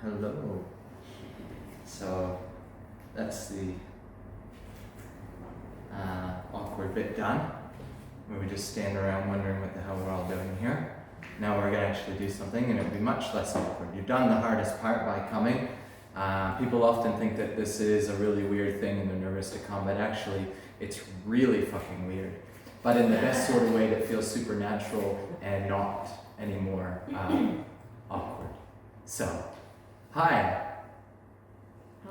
Hello. So that's the awkward bit done, where we just stand around wondering what the hell we're all doing here. Now we're going to actually do something, and it'll be much less awkward. You've done the hardest part by coming. People often think that this is a really weird thing and they're nervous to come, but actually it's really fucking weird. But in the best sort of way that feels supernatural and not anymore awkward. So, hi.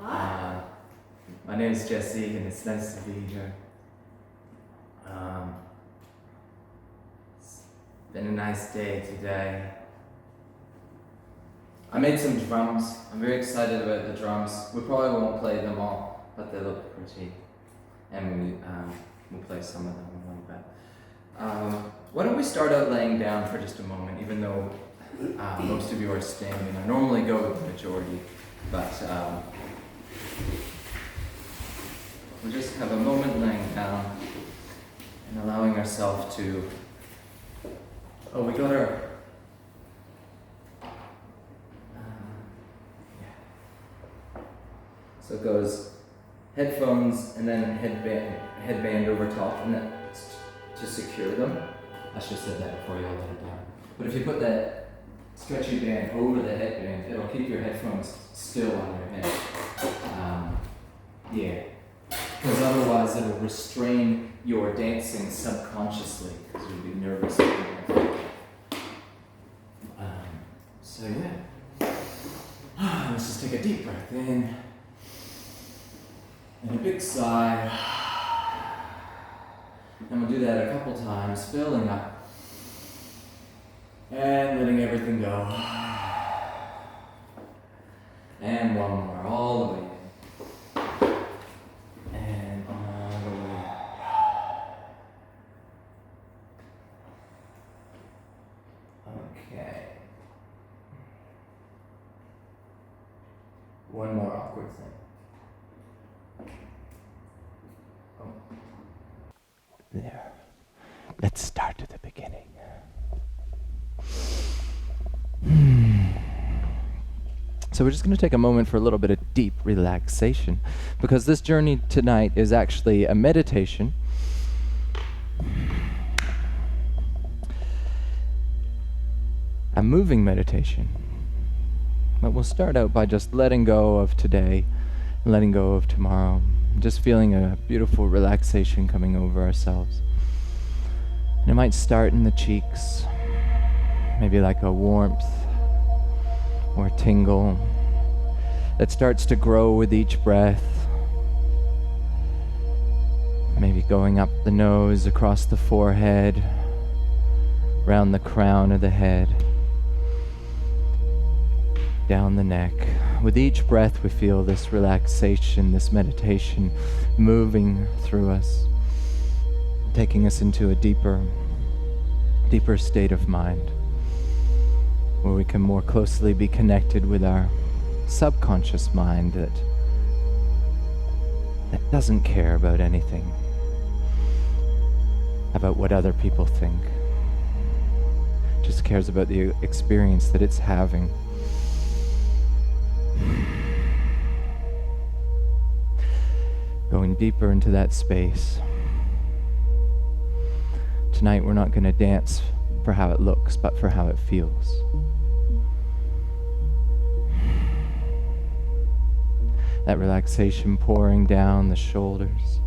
My name is Jesse, and it's nice to be here. It's been a nice day today. I made some drums. I'm very excited about the drums. We probably won't play them all, but they look pretty. And we'll play some of them a little bit. Why don't we start out laying down for just a moment, even though most of you are standing. I normally go with the majority, but we'll just have a moment laying down and allowing ourselves to... Oh, we got our... So it goes headphones and then headband over top, and that's to secure them. I should have said that before you all let it down. But if you put that stretchy band over the headband, it'll keep your headphones still on your head. Yeah. Because otherwise it'll restrain your dancing subconsciously, because you'll be nervous. So yeah. Let's just take a deep breath in. And a big sigh. And we'll do that a couple times, filling up. And letting everything go. And one more, all the way in. And all the way out. Okay. One more awkward thing. There. Let's start at the beginning. So we're just going to take a moment for a little bit of deep relaxation, because this journey tonight is actually a meditation. A moving meditation. But we'll start out by just letting go of today, letting go of tomorrow. Just feeling a beautiful relaxation coming over ourselves. And it might start in the cheeks, maybe like a warmth or a tingle that starts to grow with each breath. Maybe going up the nose, across the forehead, around the crown of the head, down the neck. With each breath we feel this relaxation, this meditation moving through us, taking us into a deeper state of mind, where we can more closely be connected with our subconscious mind that doesn't care about anything, about what other people think, just cares about the experience that it's having. Going deeper into that space. Tonight we're not going to dance for how it looks, but for how it feels. That relaxation pouring down the shoulders.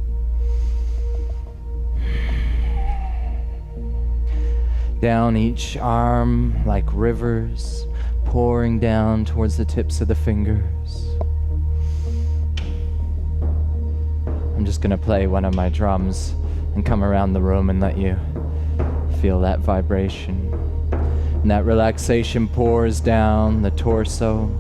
Down each arm like rivers, pouring down towards the tips of the fingers. I'm just going to play one of my drums and come around the room and let you feel that vibration. And that relaxation pours down the torso.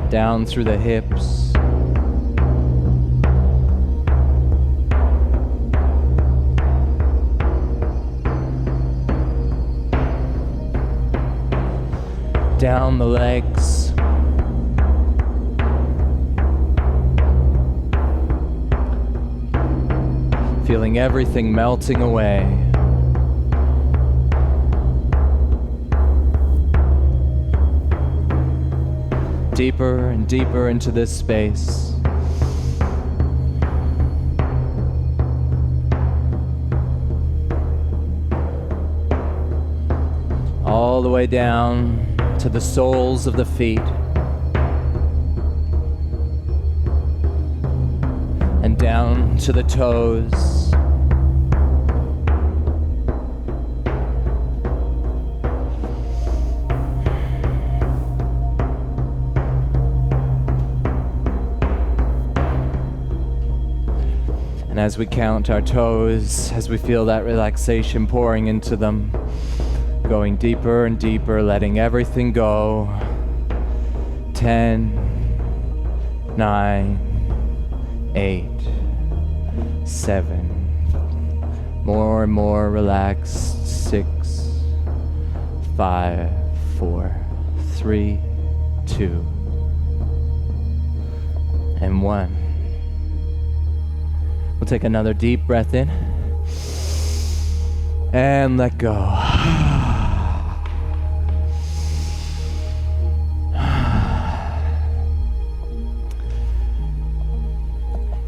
Down through the hips. Down the legs. feeling everything melting away. Deeper and deeper into this space. All the way down to the soles of the feet. And down to the toes. And as we count our toes, as we feel that relaxation pouring into them, going deeper and deeper, letting everything go. 10, 9, 8, 7. More and more relaxed. 6, 5, 4, 3, 2, and 1. We'll take another deep breath in and let go.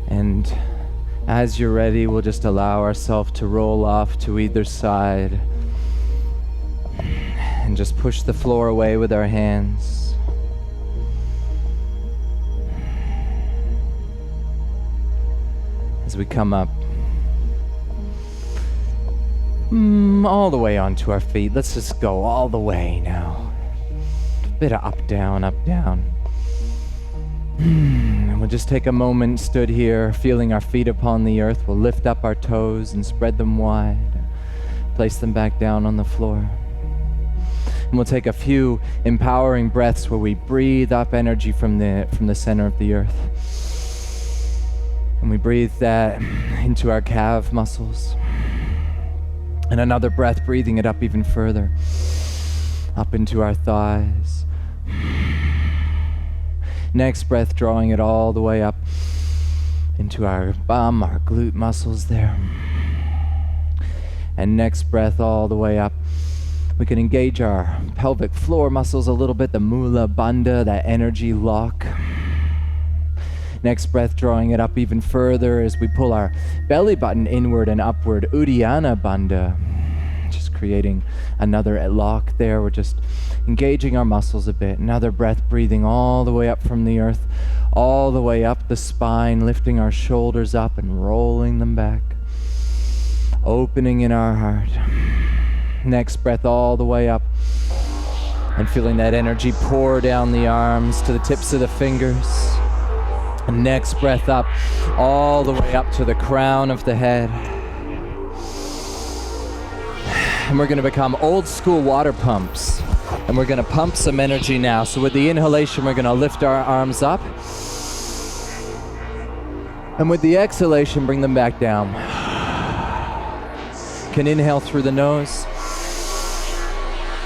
And as you're ready, we'll just allow ourselves to roll off to either side and just push the floor away with our hands. As we come up all the way onto our feet. Let's just go all the way now. A bit of up, down, up, down. And we'll just take a moment, stood here, feeling our feet upon the earth. We'll lift up our toes and spread them wide. Place them back down on the floor. And we'll take a few empowering breaths where we breathe up energy from the center of the earth. And we breathe that into our calf muscles. And another breath, breathing it up even further. Up into our thighs. Next breath, drawing it all the way up into our bum, our glute muscles there. And next breath all the way up. We can engage our pelvic floor muscles a little bit, the Mula Bandha, that energy lock. Next breath, drawing it up even further as we pull our belly button inward and upward, Uddiyana Bandha. Just creating another lock there. We're just engaging our muscles a bit. Another breath, breathing all the way up from the earth, all the way up the spine, lifting our shoulders up and rolling them back. Opening in our heart. Next breath all the way up and feeling that energy pour down the arms to the tips of the fingers. And next breath up, all the way up to the crown of the head. And we're going to become old school water pumps. And we're going to pump some energy now. So with the inhalation, we're going to lift our arms up. And with the exhalation, bring them back down. You can inhale through the nose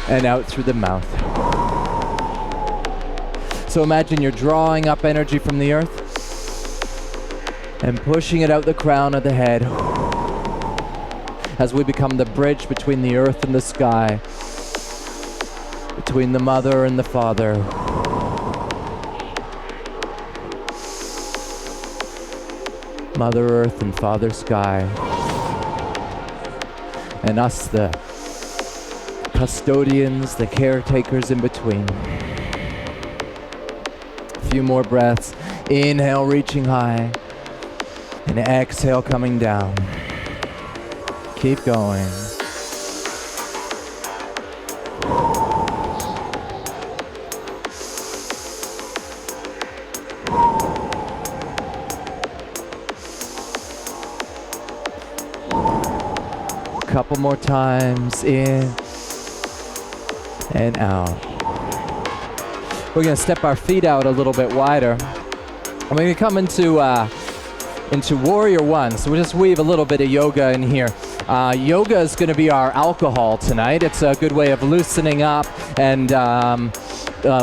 and out through the mouth. So imagine you're drawing up energy from the earth and pushing it out the crown of the head as we become the bridge between the earth and the sky, between the mother and the father. Mother Earth and Father Sky. And us, the custodians, the caretakers in between. A few more breaths. Inhale, reaching high. And exhale, coming down. Keep going. Couple more times, in and out. We're going to step our feet out a little bit wider. And we're going to come into Warrior One. So we'll just weave a little bit of yoga in here. Yoga is going to be our alcohol tonight. It's a good way of loosening up and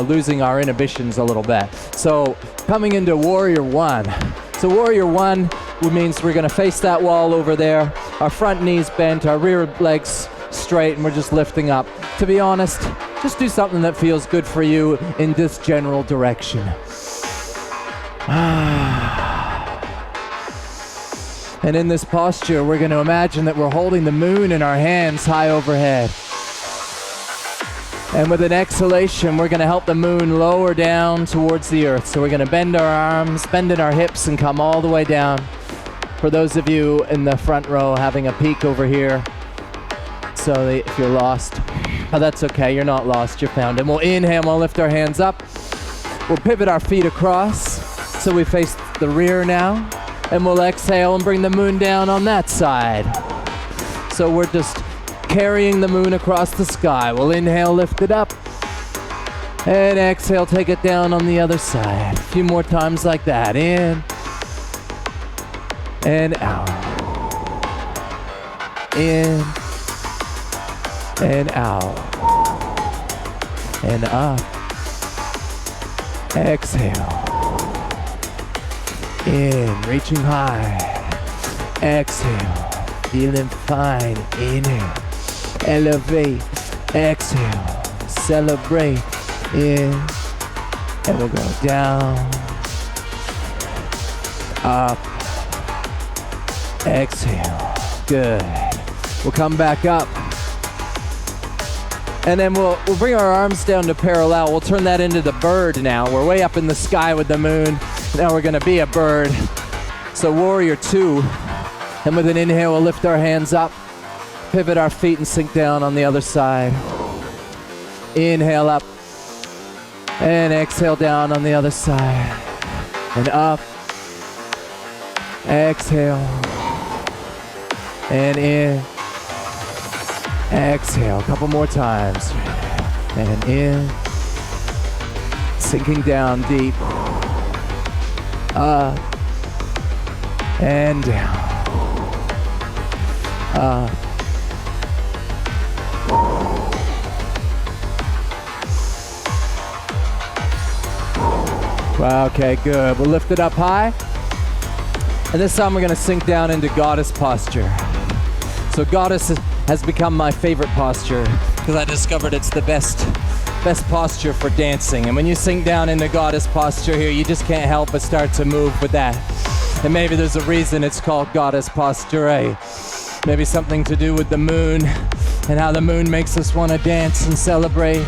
losing our inhibitions a little bit. So coming into Warrior One. So Warrior One, which means we're gonna face that wall over there. Our front knees bent, our rear legs straight, and we're just lifting up. To be honest, just do something that feels good for you in this general direction. And in this posture, we're gonna imagine that we're holding the moon in our hands high overhead. And with an exhalation, we're gonna help the moon lower down towards the earth. So we're gonna bend our arms, bend in our hips, and come all the way down. For those of you in the front row having a peek over here, so that if you're lost, oh, that's okay, you're not lost, you're found. And we'll inhale, we'll lift our hands up. We'll pivot our feet across, so we face the rear now. And we'll exhale and bring the moon down on that side. So we're just carrying the moon across the sky. We'll inhale, lift it up. And exhale, take it down on the other side. A few more times like that. In. And out. In. And out. And up. Exhale. In, reaching high. Exhale. Feeling fine. Inhale. Elevate. Exhale. Celebrate. In. And we'll go down. Up. Exhale. Good. We'll come back up. And then we'll bring our arms down to parallel. We'll turn that into the bird now. We're way up in the sky with the moon. Now we're gonna be a bird. So warrior 2. And with an inhale, we'll lift our hands up, pivot our feet and sink down on the other side. Inhale up. And exhale down on the other side. And up. Exhale. And in. Exhale, a couple more times. And in. Sinking down deep. Up. And down. Up. Wow, okay, good. We'll lift it up high. And this time we're gonna sink down into goddess posture. So goddess has become my favorite posture because I discovered it's the best posture for dancing. And when you sink down into goddess posture here, you just can't help but start to move with that. And maybe there's a reason it's called goddess posture, eh? Maybe something to do with the moon and how the moon makes us want to dance and celebrate.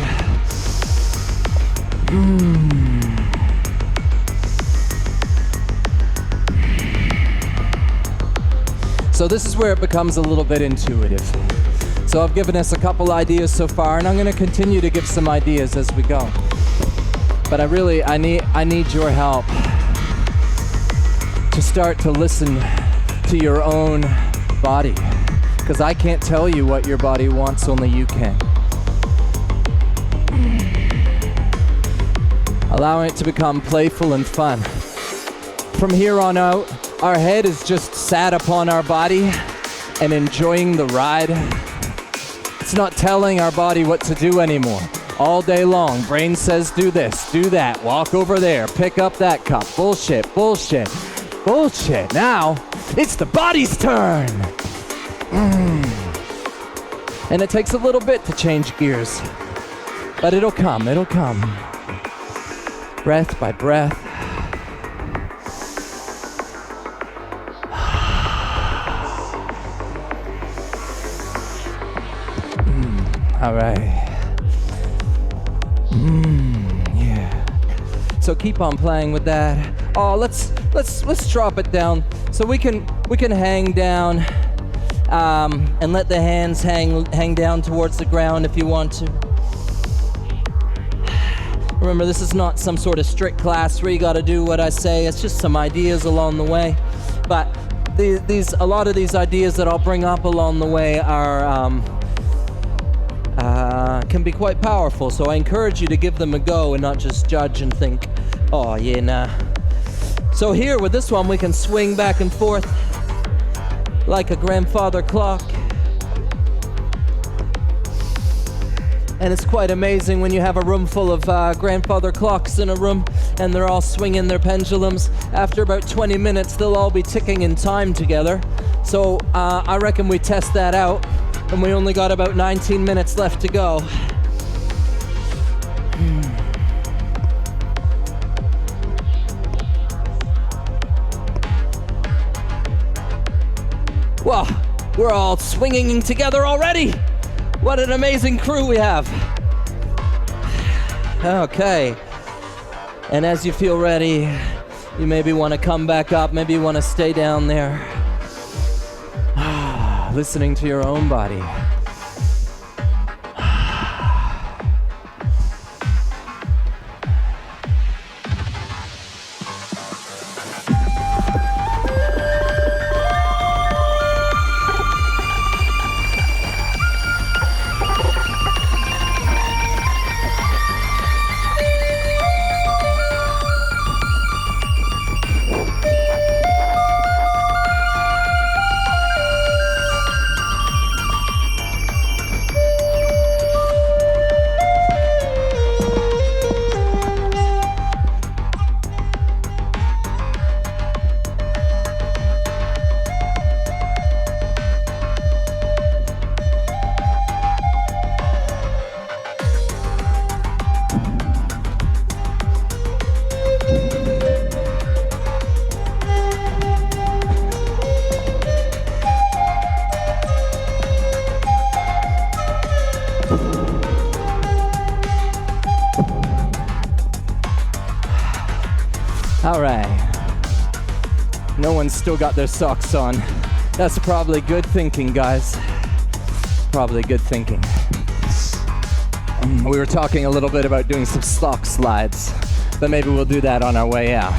So this is where it becomes a little bit intuitive. So I've given us a couple ideas so far, and I'm going to continue to give some ideas as we go. But I need your help to start to listen to your own body, because I can't tell you what your body wants, only you can. Allowing it to become playful and fun. From here on out, our head is just sat upon our body and enjoying the ride. It's not telling our body what to do anymore. All day long, brain says do this, do that, walk over there, pick up that cup. Bullshit, bullshit, bullshit. Now, it's the body's turn. And it takes a little bit to change gears, but it'll come. Breath by breath. All right. Yeah. So keep on playing with that. Oh, let's drop it down so we can hang down and let the hands hang down towards the ground if you want to. Remember, this is not some sort of strict class where you got to do what I say. It's just some ideas along the way. But a lot of these ideas that I'll bring up along the way are can be quite powerful, so I encourage you to give them a go and not just judge and think, oh yeah, nah. So here with this one, we can swing back and forth like a grandfather clock. And it's quite amazing when you have a room full of grandfather clocks in a room. and they're all swinging their pendulums. After about 20 minutes, they'll all be ticking in time together. So I reckon we test that out, and we only got about 19 minutes left to go. Well, we're all swinging together already. What an amazing crew we have. Okay. And as you feel ready, you maybe want to come back up, maybe you want to stay down there, listening to your own body. All right. No one's still got their socks on. That's probably good thinking, guys. Probably good thinking. We were talking a little bit about doing some sock slides, but maybe we'll do that on our way out.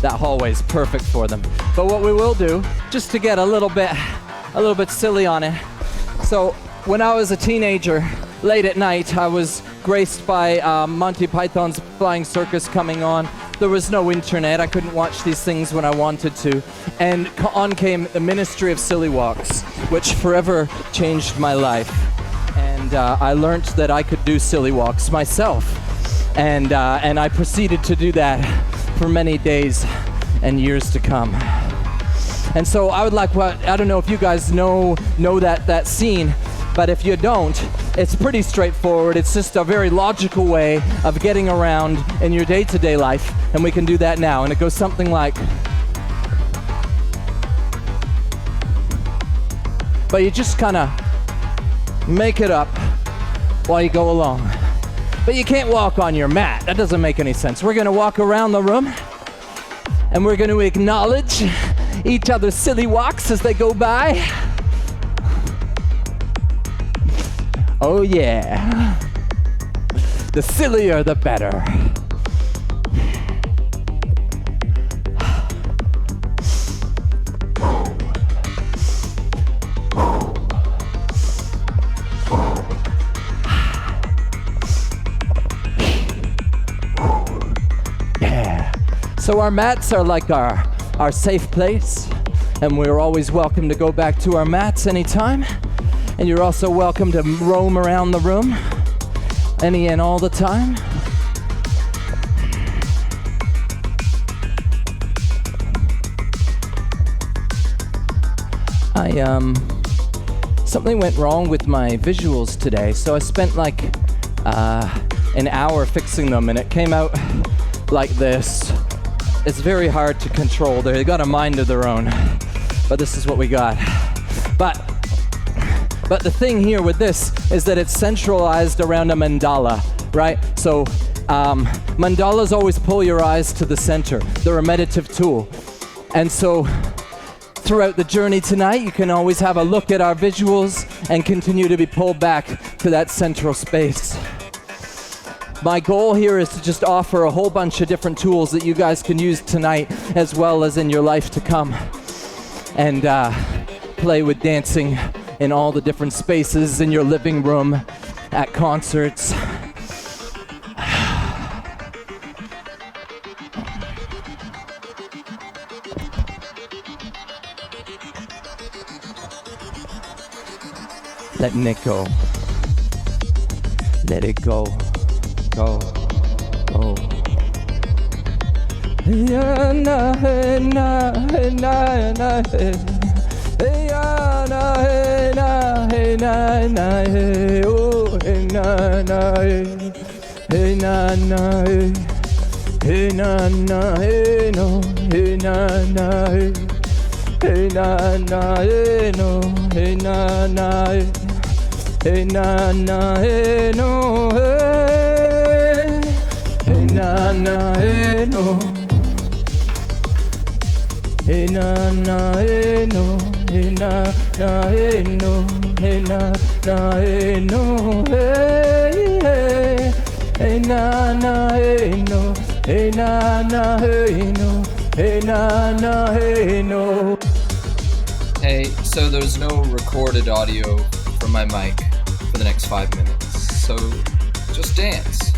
That hallway's perfect for them. But what we will do, just to get a little bit silly on it. So when I was a teenager, late at night, I was graced by Monty Python's Flying Circus coming on. There was no internet. I couldn't watch these things when I wanted to. And on came the Ministry of Silly Walks, which forever changed my life. And I learned that I could do silly walks myself. And I proceeded to do that for many days and years to come. And so I would like, I don't know if you guys know that scene, but if you don't, it's pretty straightforward. It's just a very logical way of getting around in your day-to-day life, and we can do that now. And it goes something like, but you just kind of make it up while you go along. But you can't walk on your mat. That doesn't make any sense. We're going to walk around the room, and we're going to acknowledge each other's silly walks as they go by. Oh yeah. The sillier, the better. Yeah. So our mats are like our safe place, and we're always welcome to go back to our mats anytime. And you're also welcome to roam around the room any and all the time. Something went wrong with my visuals today, so I spent like an hour fixing them, and it came out like this. It's very hard to control. They got a mind of their own, but this is what we got. But the thing here with this is that it's centralized around a mandala, right? So mandalas always pull your eyes to the center. They're a meditative tool. And so throughout the journey tonight, you can always have a look at our visuals and continue to be pulled back to that central space. My goal here is to just offer a whole bunch of different tools that you guys can use tonight as well as in your life to come. And play with dancing in all the different spaces in your living room, at concerts. Letting it go. Let it go. Go. Go. ya na hey na hey na na hey. Hey ya na hey na hey na na hey oh hey na na hey hey na na hey hey na na hey no hey na na hey hey na na hey no hey na na hey hey na na hey no hey hey na na hey no hey na na hey no hey na na hey no hey na na hey no hey hey hey na na hey no hey na na hey no hey na na hey no. Hey, so there's no recorded audio from my mic for the next 5 minutes, so just dance.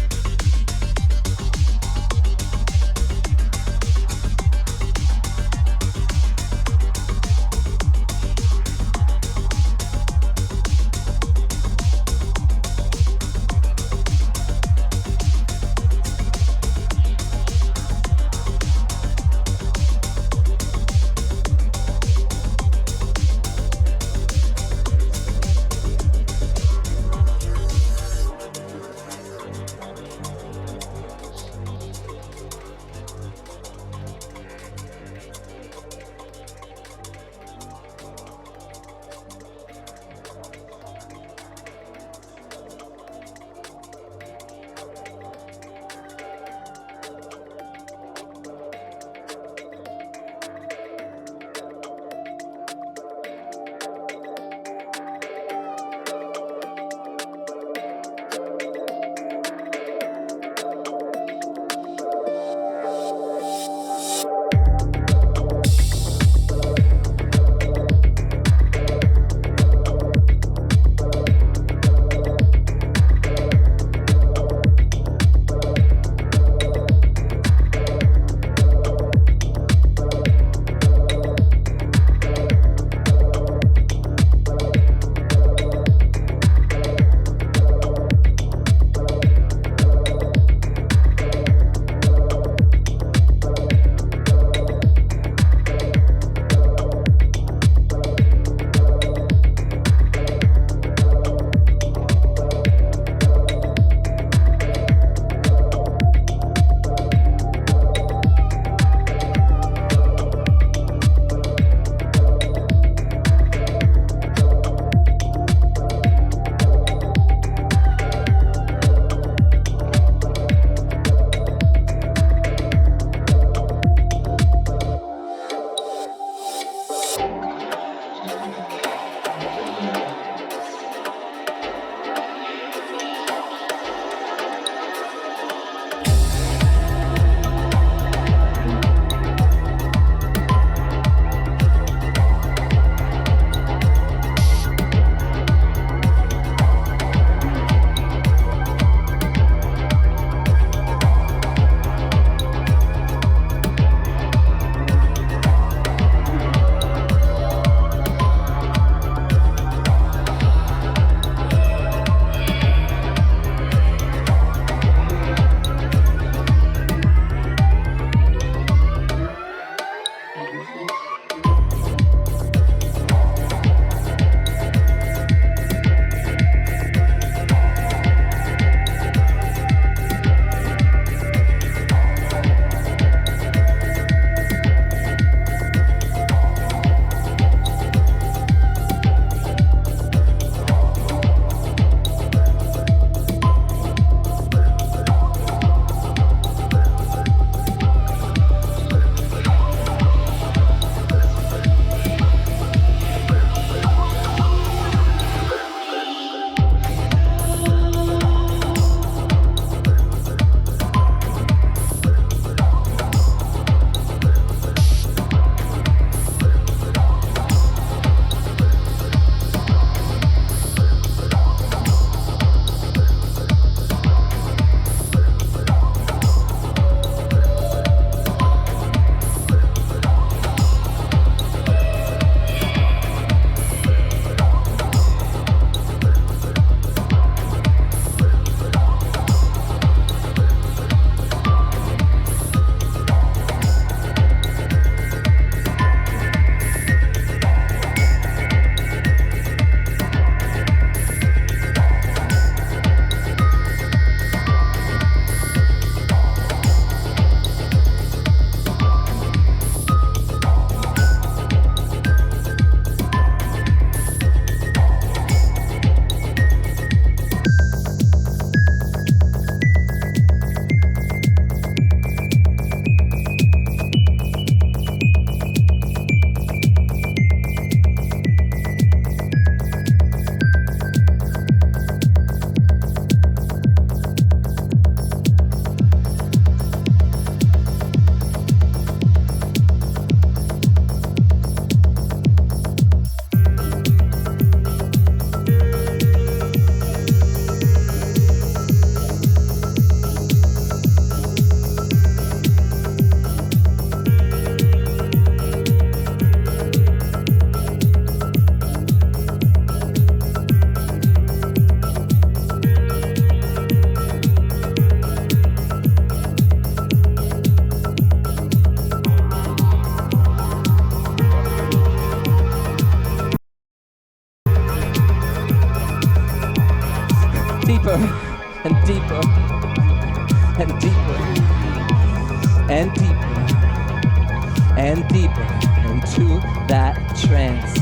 that trance.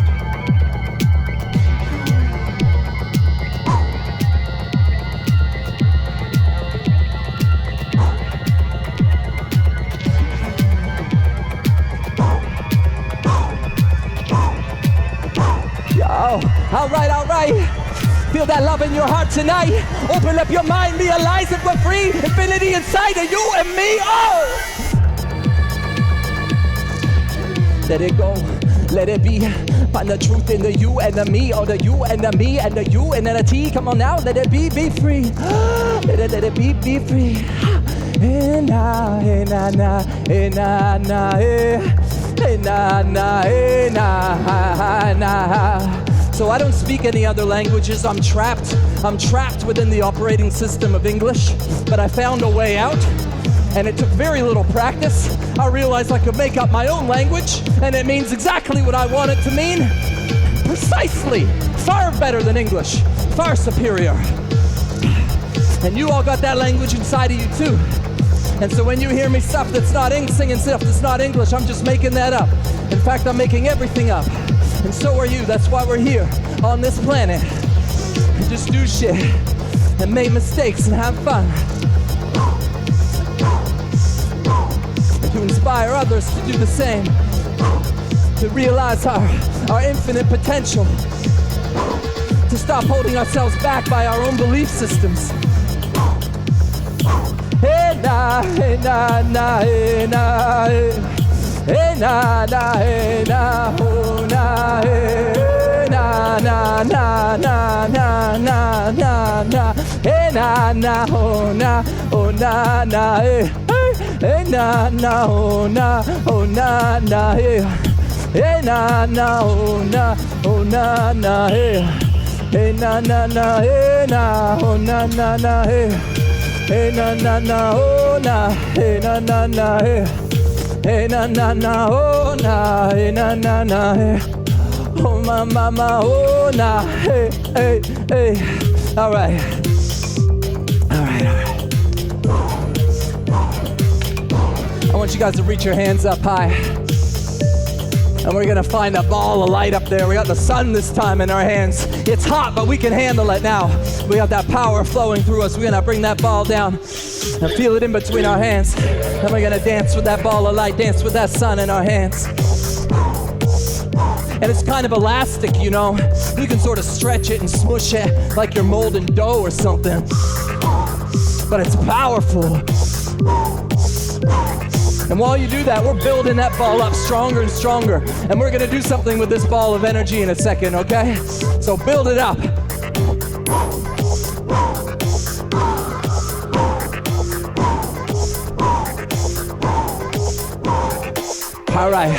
Yo, all right. Feel that love in your heart tonight. Open up your mind, realize that we're free. Infinity inside of you and me. Oh! Let it go, let it be. Find the truth in the you and the me, or the you and the me and the you and then the T. Come on now, let it be free. Let it be free. Hey na, hey na na, hey na na, hey na na, hey na. So I don't speak any other languages. I'm trapped within the operating system of English, but I found a way out, and it took very little practice. I realized I could make up my own language, and it means exactly what I want it to mean. Precisely. Far better than English. Far superior. And you all got that language inside of you too. And so when you hear me singing stuff that's not English, I'm just making that up. In fact, I'm making everything up. And so are you. That's why we're here on this planet. And just do shit and make mistakes and have fun. And to inspire others to do the same. To realize our infinite potential. To stop holding ourselves back by our own belief systems. Hey na, hey na na, hey na, hey. Hey na na, hey na, oh na, hey na na na na na na na na. Hey na na, oh na na, hey. Hey na na, oh na na, hey. Hey na na, oh na, hey. Hey na na, hey na, oh na, hey. Hey na na, oh na, hey na, hey. Hey na na, oh na, hey na, hey. Oh ma, oh na, hey. All right. I want you guys to reach your hands up high. And we're gonna find a ball of light up there. We got the sun this time in our hands. It's hot, but we can handle it now. We got that power flowing through us. We're gonna bring that ball down and feel it in between our hands. And we're gonna dance with that ball of light, dance with that sun in our hands. And it's kind of elastic, you know. You can sort of stretch it and smush it like you're molding dough or something. But it's powerful. And while you do that, we're building that ball up stronger and stronger. And we're gonna do something with this ball of energy in a second, okay? So build it up. All right.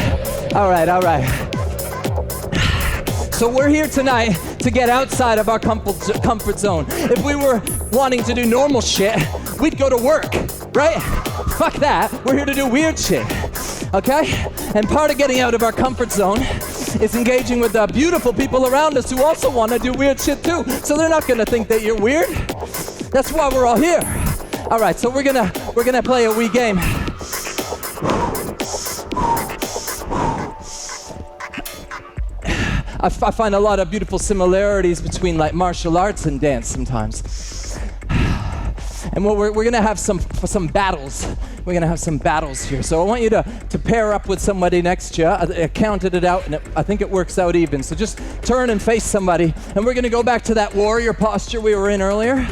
So we're here tonight to get outside of our comfort zone. If we were wanting to do normal shit, we'd go to work, right? Fuck that. We're here to do weird shit, okay? And part of getting out of our comfort zone is engaging with the beautiful people around us who also want to do weird shit too. So they're not gonna think that you're weird. That's why we're all here. All right, so we're gonna play a wee game. I find a lot of beautiful similarities between like martial arts and dance sometimes. And we're gonna have some battles. We're gonna have some battles here. So I want you to pair up with somebody next to you. I counted it out, and I think it works out even. So just turn and face somebody, and we're gonna go back to that warrior posture we were in earlier.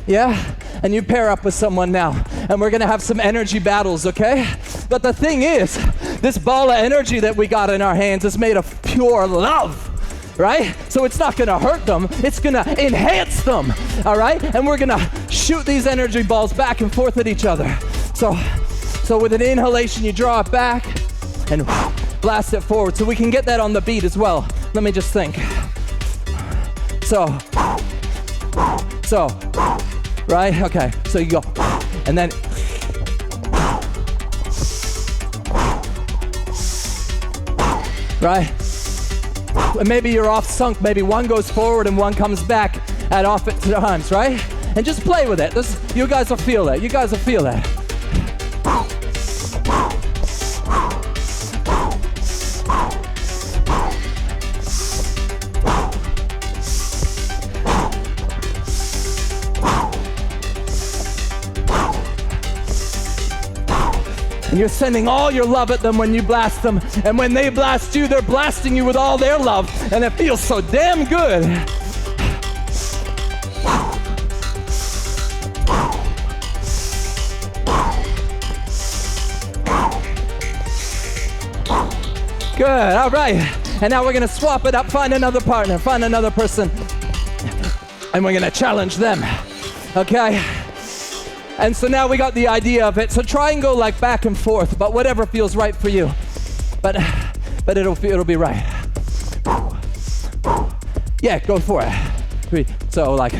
Yeah? And you pair up with someone now, and we're gonna have some energy battles, okay? But the thing is, this ball of energy that we got in our hands is made of pure love, right? So it's not gonna hurt them, it's gonna enhance them, all right? And we're gonna shoot these energy balls back and forth at each other. So with an inhalation, you draw it back and blast it forward. So we can get that on the beat as well. Let me just think. So, right? Okay, so you go, and then, right? And maybe you're off sunk, maybe one goes forward and one comes back at opposite times, right? And just play with it. You guys will feel that. You're sending all your love at them when you blast them. And when they blast you, they're blasting you with all their love. And it feels so damn good. Good, all right. And now we're gonna swap it up, find another partner, find another person. And we're gonna challenge them, okay? And so now we got the idea of it. So try and go like back and forth, but whatever feels right for you. But it'll be right. Yeah, go for it. So like.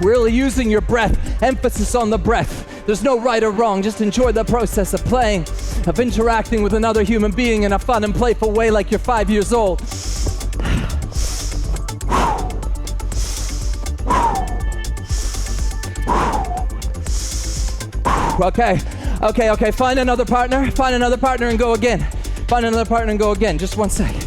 Really using your breath, emphasis on the breath. There's no right or wrong, just enjoy the process of playing, of interacting with another human being in a fun and playful way like you're 5 years old. Okay, find another partner and go again. Find another partner and go again, just 1 second.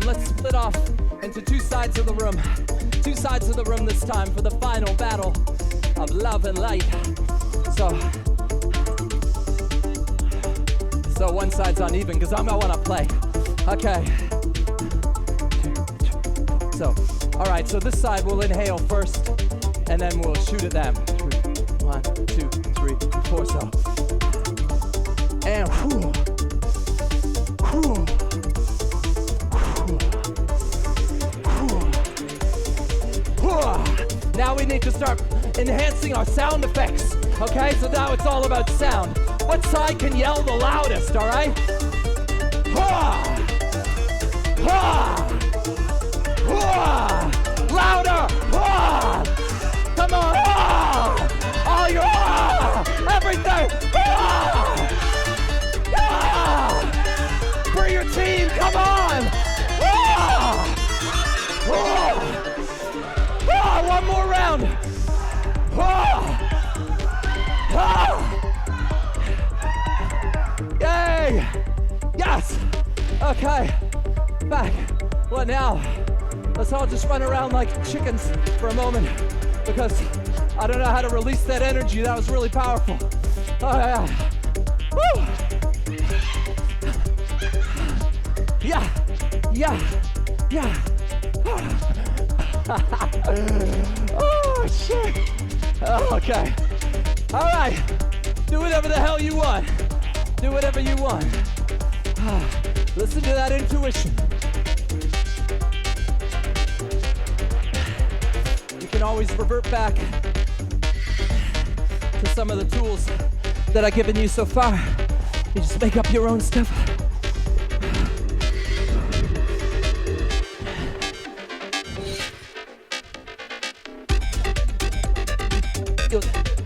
Let's split off into two sides of the room. Two sides of the room this time for the final battle of love and light. So one side's uneven because I want to play. Okay. So, all right, so this side we'll inhale first and then we'll shoot at them. 1, 2, 3, 4, so. And whew. Now we need to start enhancing our sound effects, okay? So now it's all about sound. What side can yell the loudest, all right? Ha! Ha! Ha! Louder! Ha! Come on! Ha! All your ha! Everything! Ha! Ha! For your team, come on! Ha! Ha! One more round. Yay! Yes! Okay, back. What now? Let's all just run around like chickens for a moment because I don't know how to release that energy. That was really powerful. Oh, yeah. Woo! Yeah. Oh, shit. Oh, okay. All right. Do whatever the hell you want. Do whatever you want. Listen to that intuition. You can always revert back to some of the tools that I've given you so far. You just make up your own stuff.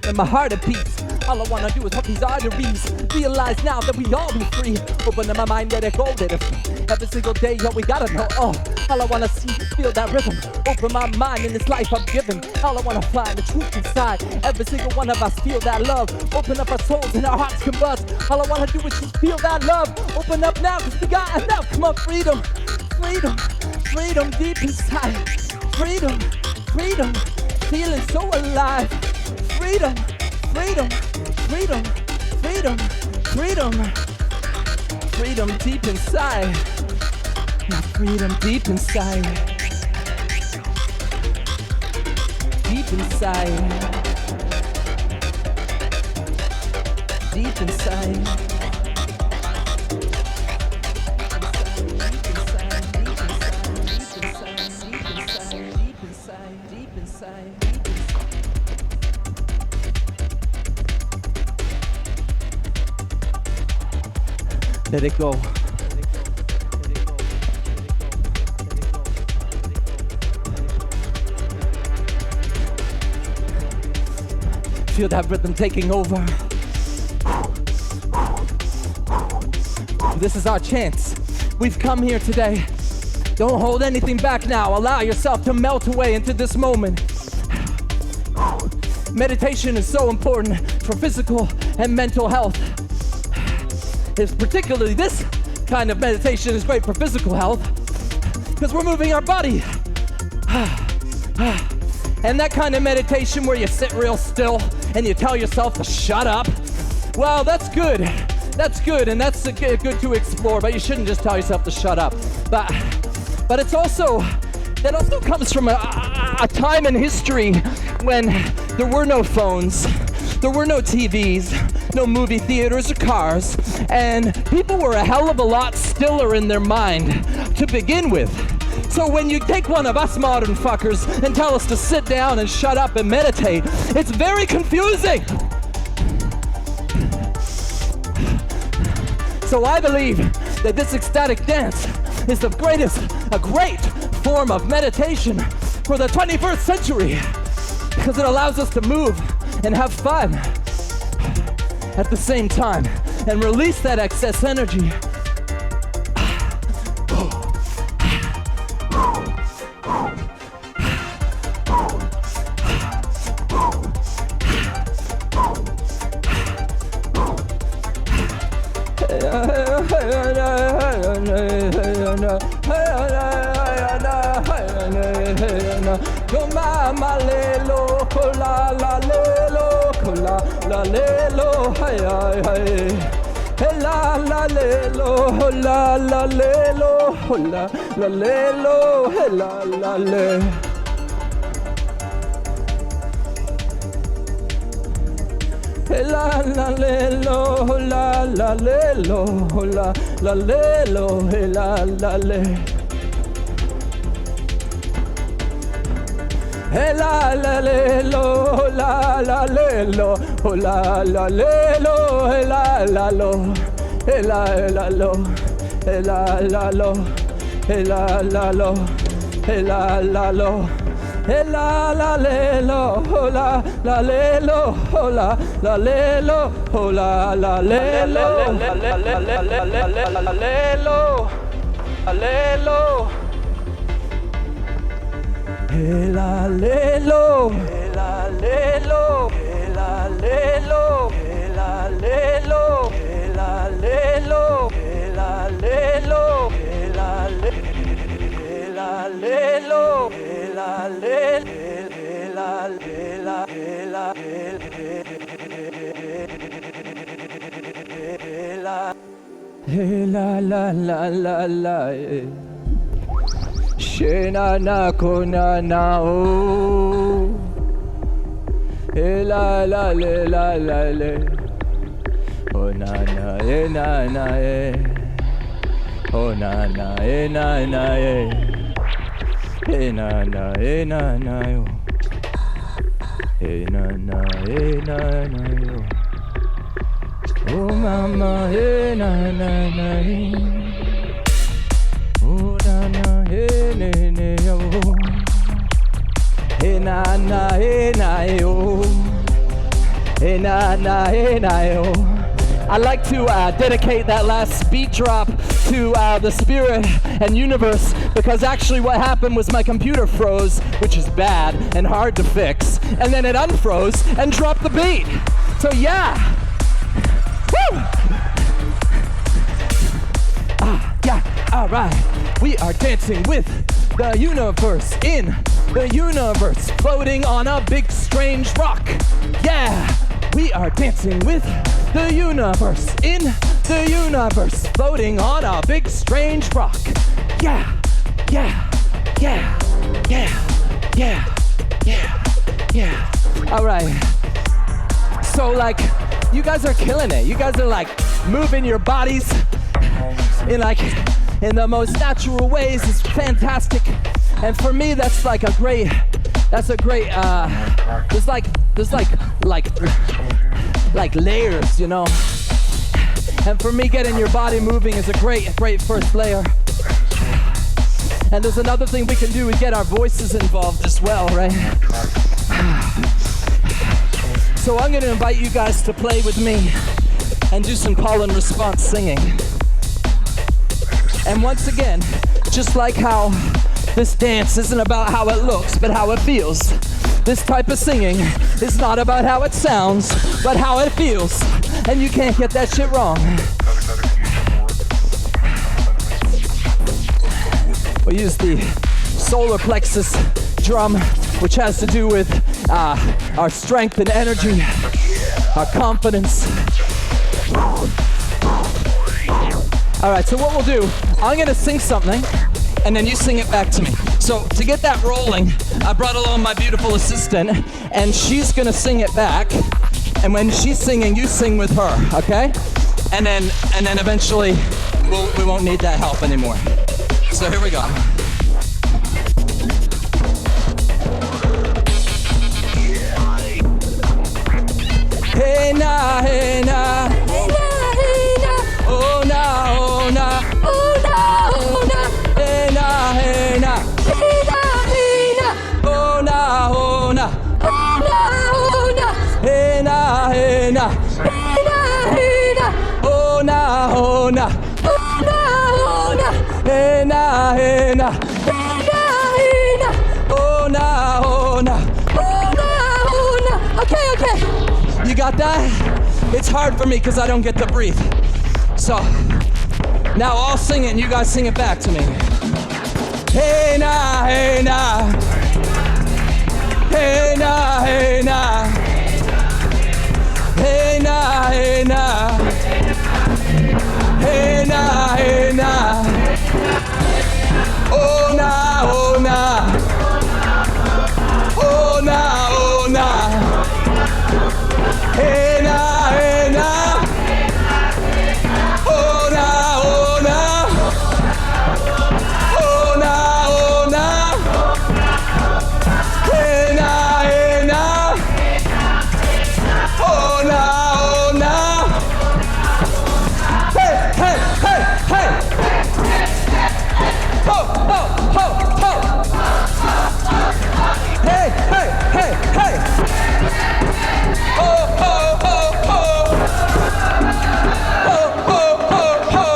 And my heart beats All I wanna do is hook these arteries. Realize now that we all be free. Open up my mind, let it go, let it flow. Every single day, yo, we gotta know. Oh, all I wanna see, feel that rhythm. Open my mind in this life I'm given. All I wanna find the truth inside. Every single one of us feel that love. Open up our souls and our hearts combust. All I wanna do is just feel that love. Open up now, cause we got enough. Come on, freedom, freedom, freedom deep inside. Freedom, freedom, feeling so alive. Freedom, freedom, freedom, freedom, freedom, freedom deep inside. Freedom deep inside. Deep inside. Deep inside. Let it go. Feel that rhythm taking over. This is our chance. We've come here today. Don't hold anything back now. Allow yourself to melt away into this moment. Meditation is so important for physical and mental health. It's particularly this kind of meditation is great for physical health because we're moving our body. And that kind of meditation where you sit real still and you tell yourself to shut up, well, that's good. That's good, and that's good to explore, but you shouldn't just tell yourself to shut up. But it's also, that also comes from a time in history when there were no phones, there were no TVs, no movie theaters or cars, and people were a hell of a lot stiller in their mind to begin with. So when you take one of us modern fuckers and tell us to sit down and shut up and meditate, it's very confusing. So I believe that this ecstatic dance is a great form of meditation for the 21st century because it allows us to move and have fun at the same time and release that excess energy. Shena na kona na o, la la le la la le, oh na na e, oh na na e na e na na yo, e na yo, oh mama e na e. Oh na na hey ne yo, hey na yo, Hey na na, hey na yo. I'd like to dedicate that last beat drop to the spirit and universe, because actually what happened was my computer froze, which is bad and hard to fix, and then it unfroze and dropped the beat. So yeah. Woo! Yeah, alright. We are dancing with the universe, in the universe, floating on a big strange rock. Yeah, we are dancing with the universe, in the universe, floating on a big strange rock. Yeah, yeah, yeah, yeah, yeah, yeah, yeah. Alright. So like, you guys are killing it. You guys are like moving your bodies in the most natural ways. It's fantastic. And for me, that's a great, there's like layers, you know? And for me, getting your body moving is a great first layer. And there's another thing we can do, we get our voices involved as well, right? So I'm gonna invite you guys to play with me and do some call and response singing. And once again, just like how this dance isn't about how it looks, but how it feels, this type of singing is not about how it sounds, but how it feels. And you can't get that shit wrong. We use the solar plexus drum, which has to do with our strength and energy, our confidence. All right, so what we'll do, I'm gonna sing something, and then you sing it back to me. So to get that rolling, I brought along my beautiful assistant, and she's gonna sing it back. And when she's singing, you sing with her, okay? And then eventually, we won't need that help anymore. So here we go. Hey na, hey na, hey na, hey na. Oh na, oh na, oh na, oh na. Hey na, hey na, hey na, hey na. Oh na, oh na, oh na, oh na. Hey na, hey na, hey na, hey na. Oh na, oh na, oh na, oh na. Hey na, hey na, hey na, hey na. Oh na, oh na, oh na, oh na. Okay. You got that? It's hard for me because I don't get to breathe. So, now I'll sing it and you guys sing it back to me. Hey na, hey na. Hey na, hey na. Hey na, hey na. Hey na, hey na. Oh na, oh na. Oh na, oh na. Hey na, hey na. Oh na, oh na. Oh na, oh na. Hey na, hey na. Oh na, oh na. Hey, hey, hey, hey. Ho, ho, ho, ho. Hey, hey, hey, hey. Oh, ho, ho, ho. Ho, ho, ho, ho.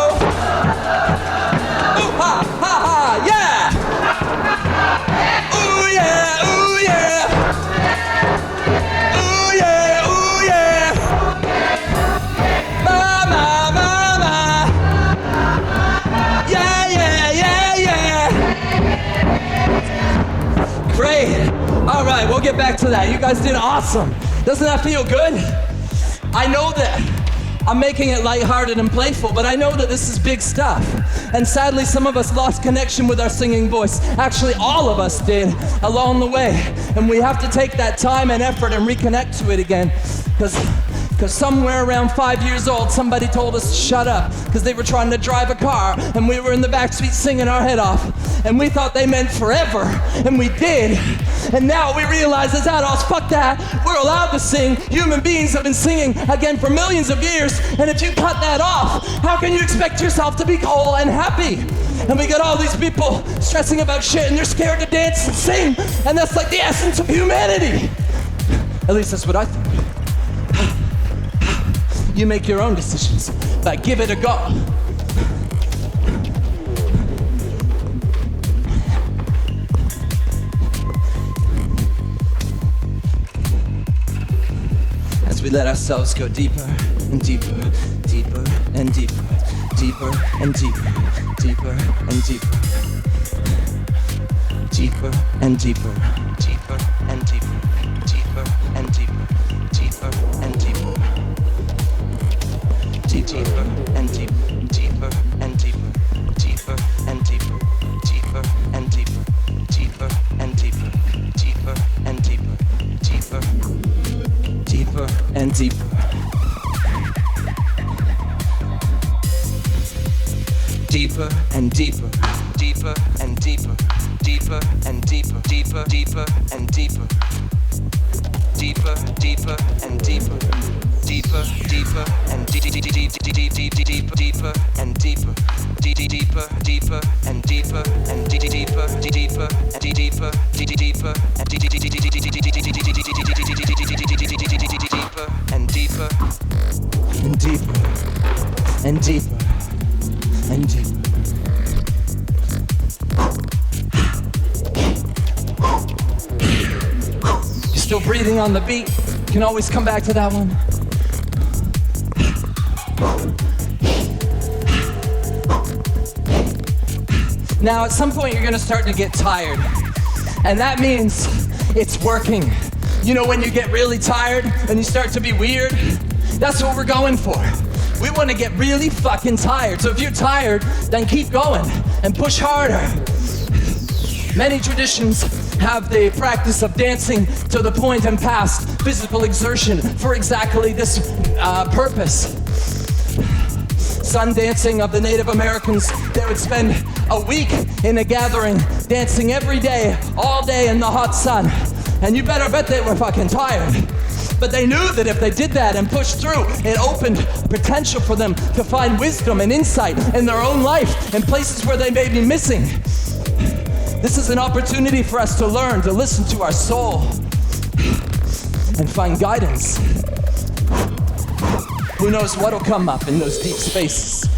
Ooh, ha, ha, ha, yeah. Ooh, yeah, ooh, yeah. Ooh, yeah, ooh, yeah. Ma, ma, ma. Yeah, yeah, yeah, yeah. Great. All right, we'll get back to that. You guys did awesome. Doesn't that feel good? I know that I'm making it lighthearted and playful, but I know that this is big stuff. And sadly, some of us lost connection with our singing voice. Actually, all of us did along the way. And we have to take that time and effort and reconnect to it again. Because somewhere around 5 years old, somebody told us to shut up because they were trying to drive a car and we were in the backseat singing our head off. And we thought they meant forever, and we did. And now we realize as adults, fuck that, we're allowed to sing. Human beings have been singing again for millions of years, and if you cut that off, how can you expect yourself to be whole and happy? And we got all these people stressing about shit and they're scared to dance and sing, and that's like the essence of humanity. At least that's what I think. You make your own decisions, but give it a go. As we let ourselves go deeper and deeper, deeper and deeper, deeper and deeper, deeper and deeper, deeper and deeper, deeper and deeper, deeper and deeper, deeper and deeper, deeper and deeper, deeper and deeper, deeper and deeper, deeper and deeper, deeper and deeper, deeper and deeper, deeper, deeper and deeper. Deeper and deeper, deeper and deeper, deeper and deeper, deeper, deeper and deeper, deeper, deeper and deeper, deeper, deeper and deeper, deeper, deeper and deeper, deeper, deeper and deeper, and deeper, deeper and deeper, deeper and deeper and deeper and deeper and deeper and deeper. You're still breathing on the beat. You can always come back to that one. Now, at some point, you're gonna start to get tired. And that means it's working. You know when you get really tired and you start to be weird? That's what we're going for. We want to get really fucking tired. So if you're tired, then keep going and push harder. Many traditions have the practice of dancing to the point and past physical exertion for exactly this purpose. Sun dancing of the Native Americans, they would spend a week in a gathering dancing every day, all day in the hot sun. And you better bet they were fucking tired. But they knew that if they did that and pushed through, it opened potential for them to find wisdom and insight in their own life in places where they may be missing. This is an opportunity for us to learn, to listen to our soul and find guidance. Who knows what'll come up in those deep spaces?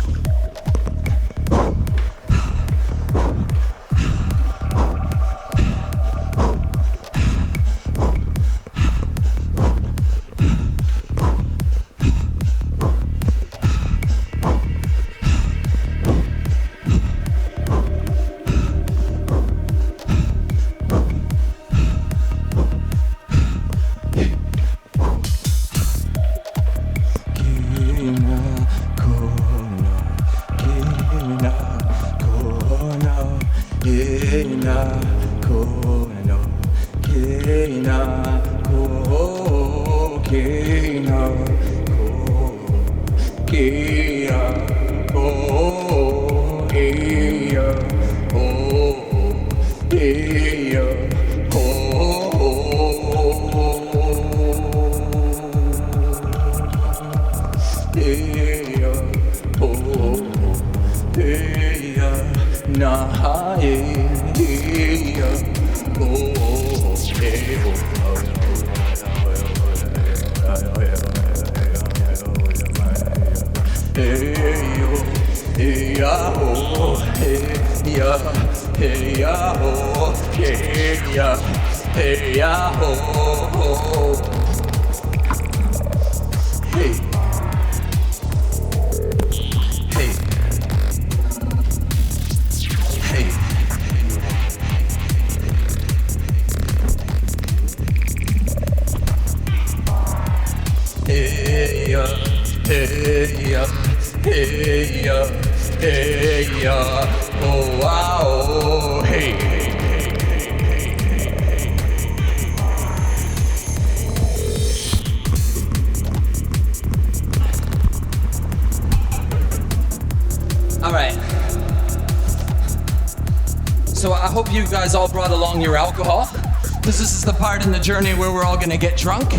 So I hope you guys all brought along your alcohol, because this is the part in the journey where we're all gonna get drunk,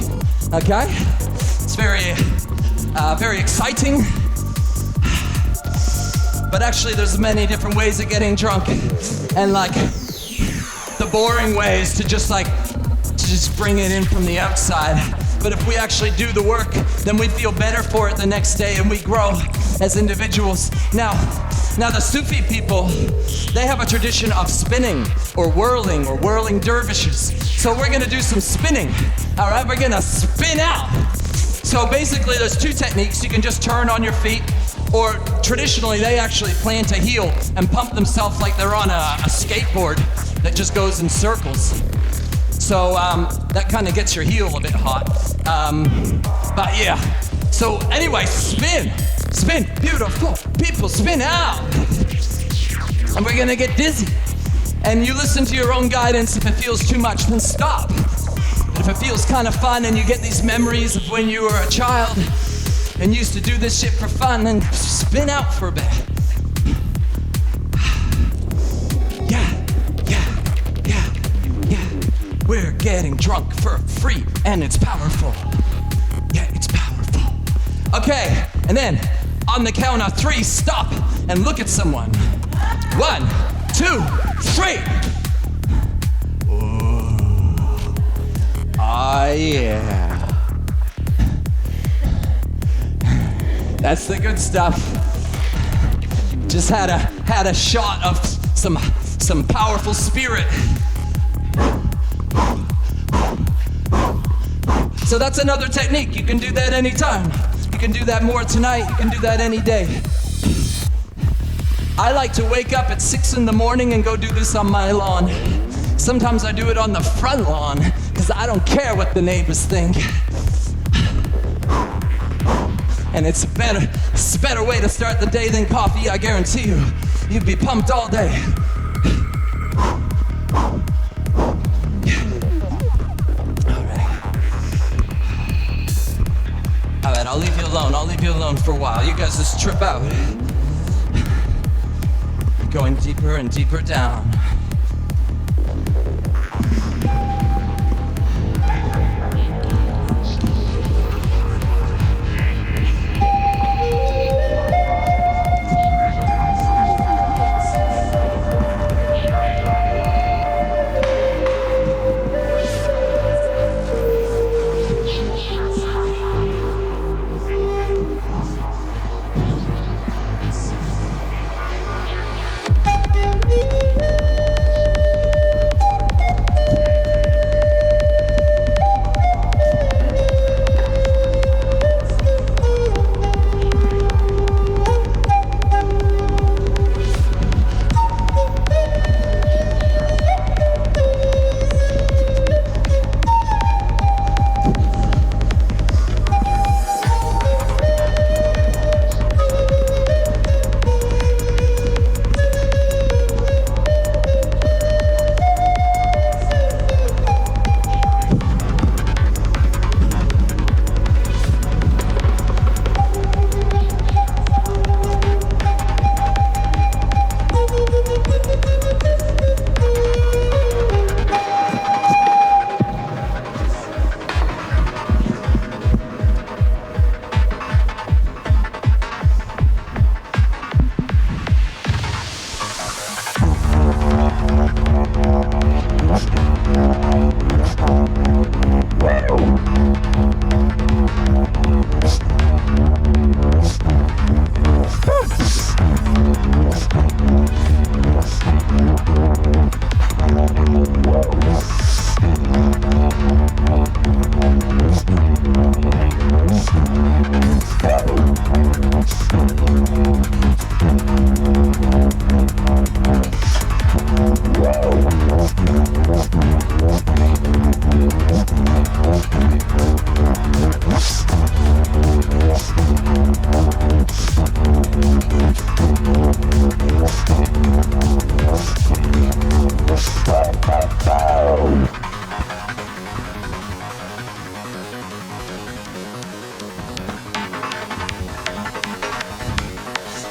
okay? It's very exciting, but actually there's many different ways of getting drunk, and like, the boring way is to just bring it in from the outside but if we actually do the work, then we feel better for it the next day and we grow as individuals. Now the Sufi people, they have a tradition of spinning or whirling dervishes. So we're gonna do some spinning, all right? We're gonna spin out. So basically there's two techniques. You can just turn on your feet, or traditionally they actually plan to heel and pump themselves like they're on a skateboard that just goes in circles. So that kind of gets your heel a bit hot. But yeah, so anyway, spin, beautiful people, spin out. And we're gonna get dizzy. And you listen to your own guidance. If it feels too much, then stop. But if it feels kind of fun and you get these memories of when you were a child and used to do this shit for fun, then spin out for a bit. Yeah. We're getting drunk for free and it's powerful. Yeah, it's powerful. Okay, and then on the count of 3, stop and look at someone. 1, 2, 3. Oh yeah. That's the good stuff. Just had a shot of some powerful spirit. So that's another technique. You can do that anytime. You can do that more tonight. You can do that any day. I like to wake up at 6 in the morning and go do this on my lawn. Sometimes I do it on the front lawn because I don't care what the neighbors think. And it's a better way to start the day than coffee, I guarantee you. You'd be pumped all day. All right, I'll leave you alone for a while. You guys just trip out. Going deeper and deeper down.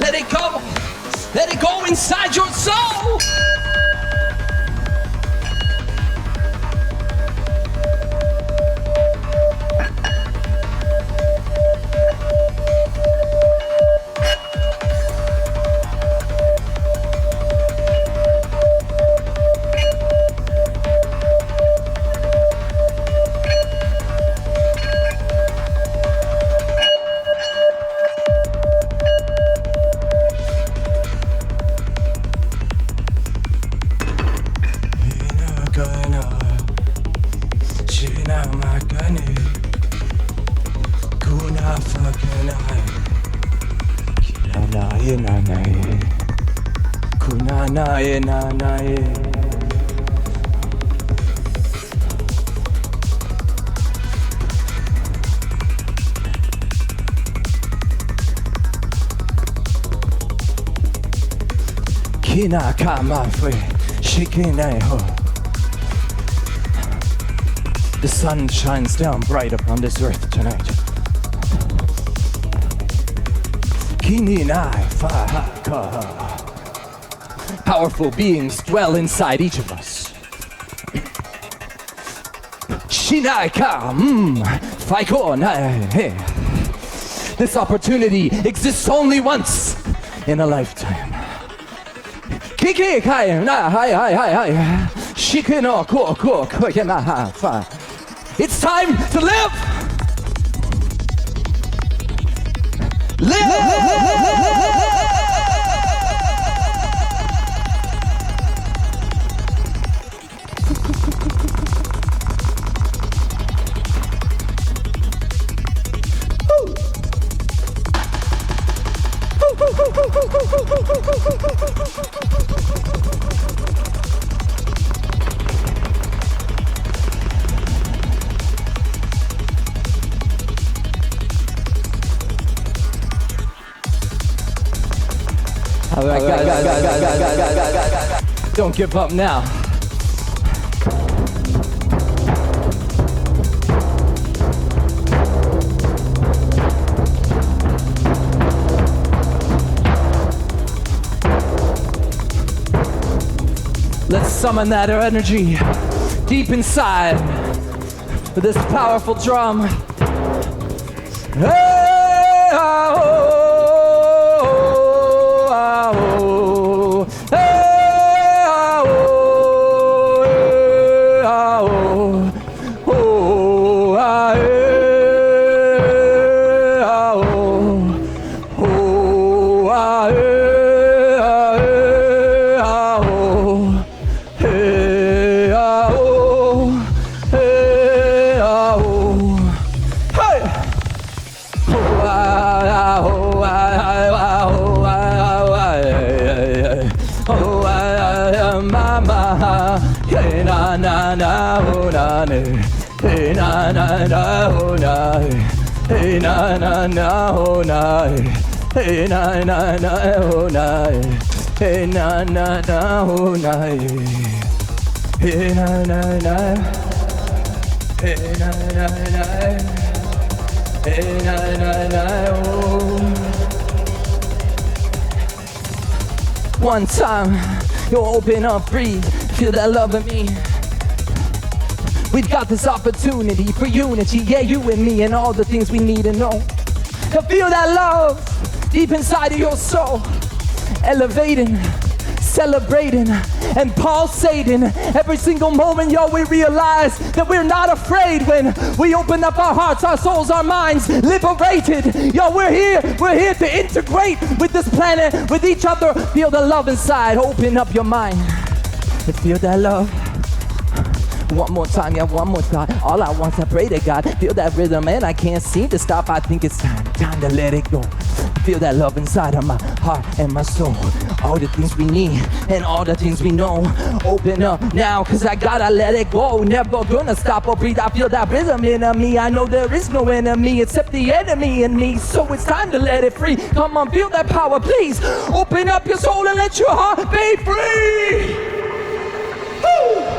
Let it go. Let it go inside your soul. fakani. Kuna fakanai. Kinanae nanae. Kunanae nanae. Kina kama fwe, shikine ho. The sun shines down bright upon this earth tonight. Kini nai fa. Powerful beings dwell inside each of us. Shinai ka, faiko nai. This opportunity exists only once in a lifetime. Kiki kai na hi. Shikino ko kena ha fa. It's time to live. Live. All right, guys. Don't give up now. Let's summon that energy deep inside with this powerful drum. Hey, oh. Hey na na na oh na, hey na na na oh na, hey na na na oh na, hey na na na oh na, hey na na na, hey na na na, hey na na na oh. One time, you open up, breathe, feel that love in me. We've got this opportunity for unity, yeah, you and me, and all the things we need to know. To feel that love deep inside of your soul, elevating, celebrating, and pulsating. Every single moment, yo, we realize that we're not afraid when we open up our hearts, our souls, our minds, liberated. Yo, we're here to integrate with this planet, with each other. Feel the love inside, open up your mind, and feel that love. One more time, yeah, one more time. All I want is to pray to God. Feel that rhythm and I can't seem to stop. I think it's time to let it go. Feel that love inside of my heart and my soul. All the things we need and all the things we know. Open up now, cause I gotta let it go. Never gonna stop or breathe. I feel that rhythm in me. I know there is no enemy except the enemy in me. So it's time to let it free. Come on, feel that power, please. Open up your soul and let your heart be free. Woo!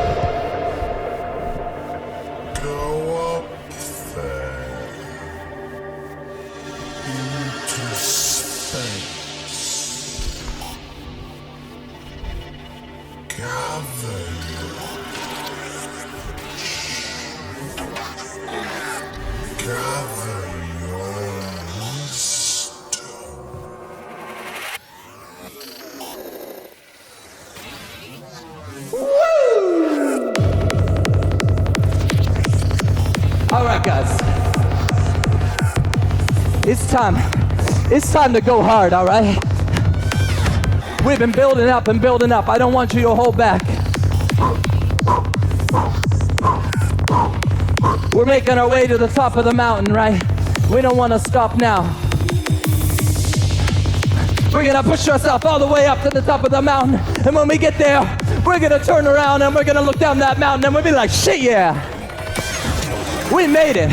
All right, guys. It's time to go hard, all right? We've been building up and building up. I don't want you to hold back. We're making our way to the top of the mountain, right? We don't want to stop now. We're gonna push ourselves all the way up to the top of the mountain, and when we get there, we're gonna turn around and we're gonna look down that mountain and we'll be like, shit, yeah, we made it.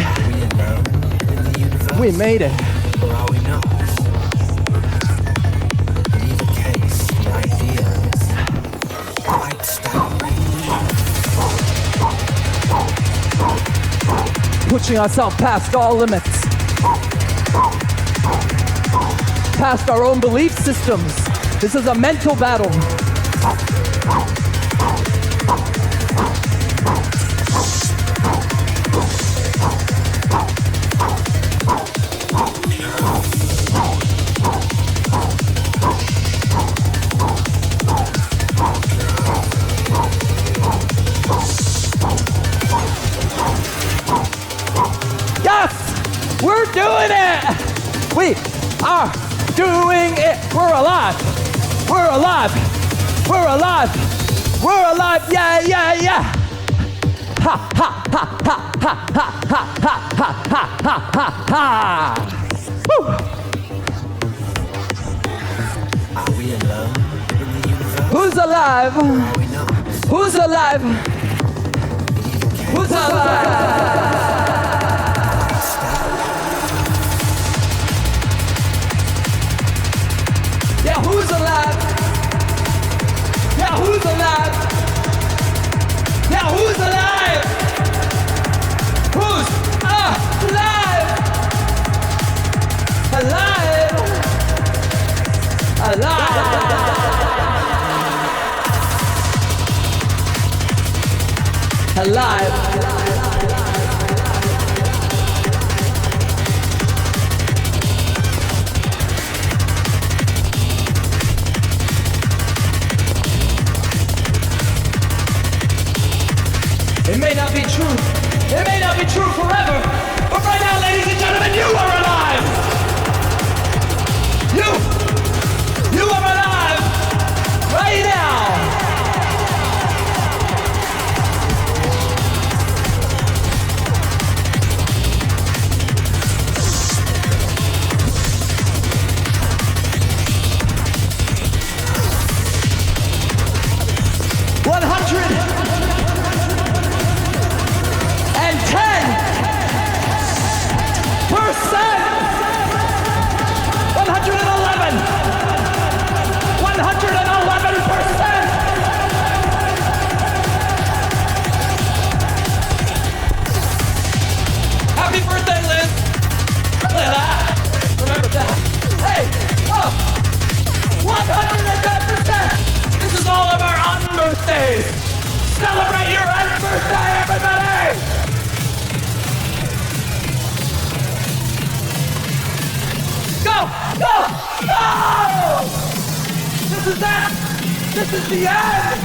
We made it. For all we know, leave a case right here. Quite stout. Pushing ourselves past all limits, past our own belief systems. This is a mental battle. We're doing it! We are doing it! We're alive! We're alive! We're alive! We're alive! Yeah, yeah, yeah! Ha, ha, ha, ha, ha, ha, ha, ha, ha, ha, ha, ha! Woo! Are we alone in the universe? Who's alive? All we know, Who's alive? Who's alive? Yeah, who's alive? Yeah, who's alive? Yeah, who's alive? Who's alive? Alive? Alive? Alive? It may not be true. It may not be true forever. But right now, ladies and gentlemen, you are alive. You are alive right now. Birthdays! Celebrate your own birthday, everybody! Go! Go! Go! This is it! This is the end!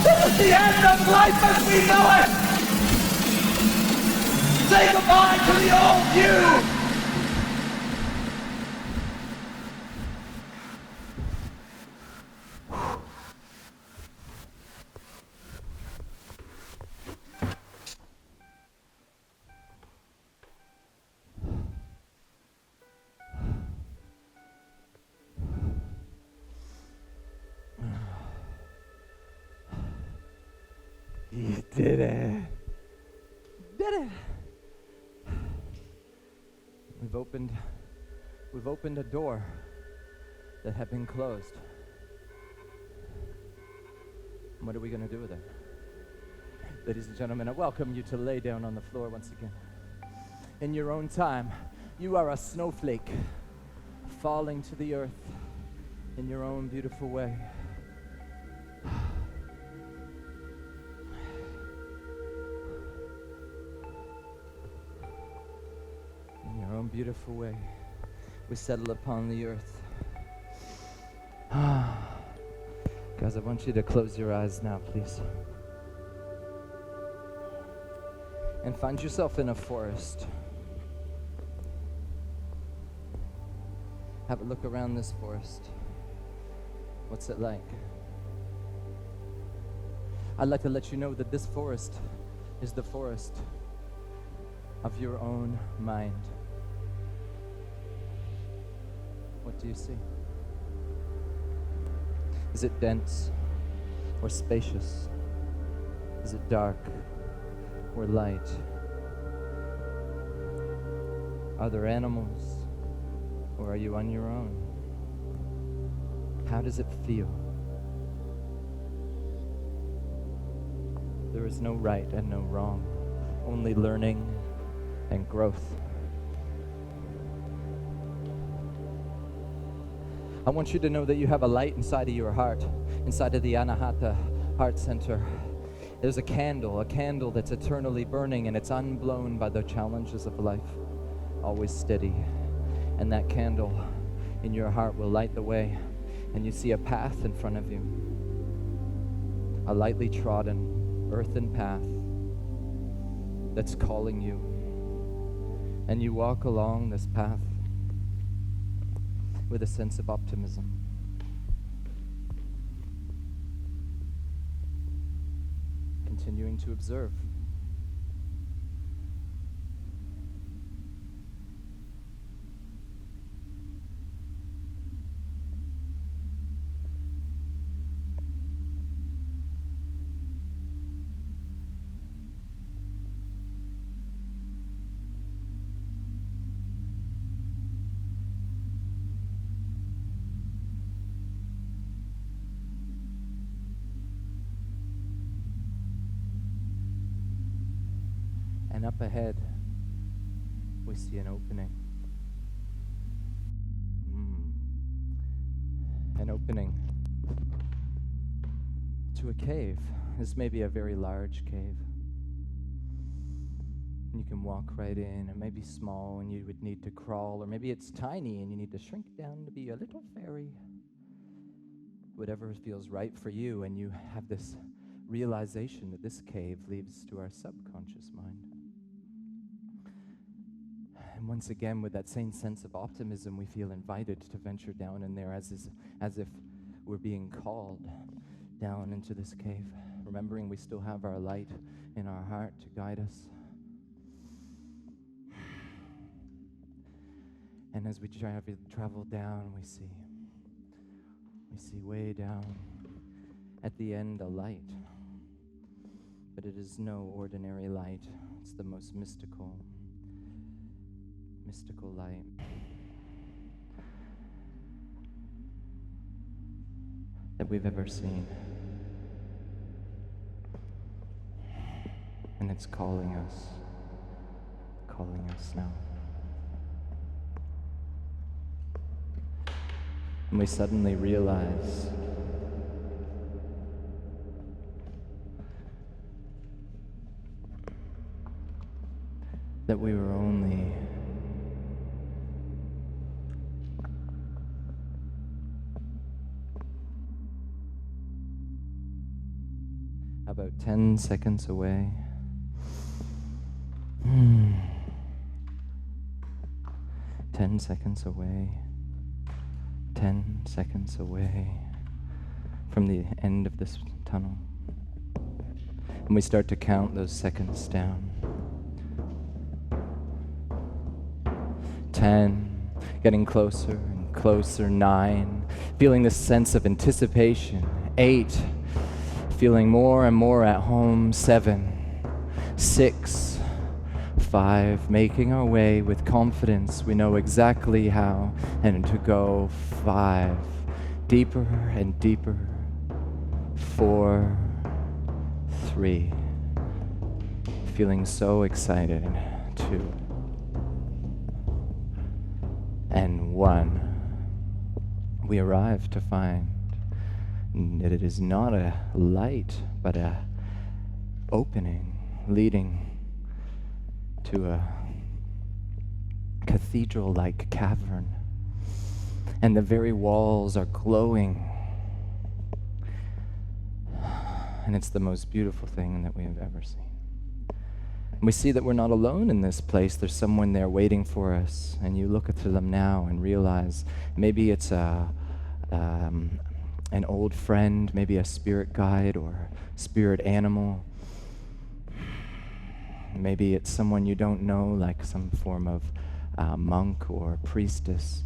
This is the end of life as we know it! Say goodbye to the old you! You did it. Did it. We've opened a door that had been closed. What are we going to do with it? Ladies and gentlemen, I welcome you to lay down on the floor once again. In your own time, you are a snowflake falling to the earth in your own beautiful way. In your own beautiful way, we settle upon the earth. Guys, I want you to close your eyes now, please. And find yourself in a forest. Have a look around this forest. What's it like? I'd like to let you know that this forest is the forest of your own mind. What do you see? Is it dense or spacious? Is it dark or light? Are there animals, or are you on your own? How does it feel? There is no right and no wrong, only learning and growth. I want you to know that you have a light inside of your heart, inside of the Anahata heart center. There's a candle that's eternally burning, and it's unblown by the challenges of life, always steady. And that candle in your heart will light the way, and you see a path in front of you, a lightly trodden earthen path that's calling you. And you walk along this path with a sense of optimism. Continuing to observe. And up ahead, we see an opening. An opening to a cave. This may be a very large cave. And you can walk right in. It may be small and you would need to crawl, or maybe it's tiny and you need to shrink down to be a little fairy. Whatever feels right for you, and you have this realization that this cave leads to our subconscious mind. And once again, with that same sense of optimism, we feel invited to venture down in there as if we're being called down into this cave, remembering we still have our light in our heart to guide us. And as we travel down, we see way down at the end a light. But it is no ordinary light. It's the most mystical light. That we've ever seen. And it's calling us now. And we suddenly realize that we were only about 10 seconds away. 10 seconds away. 10 seconds away from the end of this tunnel. And we start to count those seconds down. 10, getting closer and closer. 9, feeling this sense of anticipation. 8, feeling more and more at home. 7, 6, 5, making our way with confidence. We know exactly how and to go. 5, deeper and deeper. 4, 3, feeling so excited. 2, and 1. We arrive to find that it is not a light, but a opening leading to a cathedral-like cavern, and the very walls are glowing, and it's the most beautiful thing that we have ever seen. And we see that we're not alone in this place. There's someone there waiting for us, and you look to them now and realize maybe it's an old friend, maybe a spirit guide or spirit animal. Maybe it's someone you don't know, like some form of monk or priestess.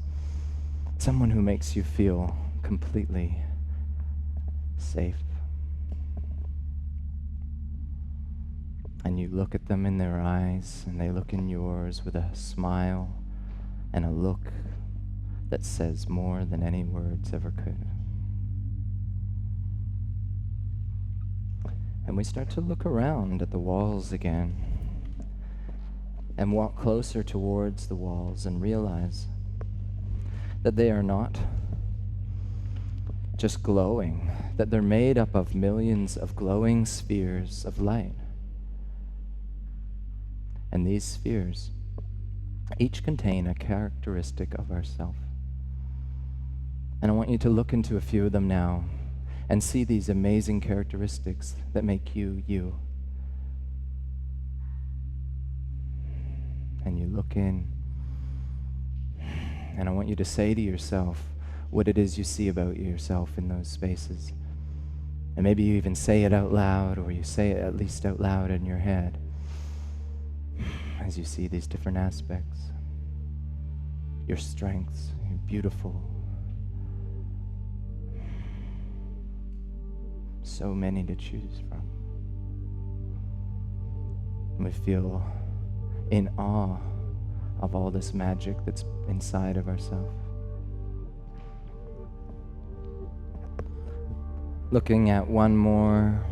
Someone who makes you feel completely safe. And you look at them in their eyes, and they look in yours with a smile and a look that says more than any words ever could. And we start to look around at the walls again and walk closer towards the walls and realize that they are not just glowing, that they're made up of millions of glowing spheres of light. And these spheres each contain a characteristic of ourself. And I want you to look into a few of them now and see these amazing characteristics that make you, you. And you look in, and I want you to say to yourself what it is you see about yourself in those spaces. And maybe you even say it out loud, or you say it at least out loud in your head as you see these different aspects. Your strengths, you're beautiful. So many to choose from. And we feel in awe of all this magic that's inside of ourselves. Looking at one more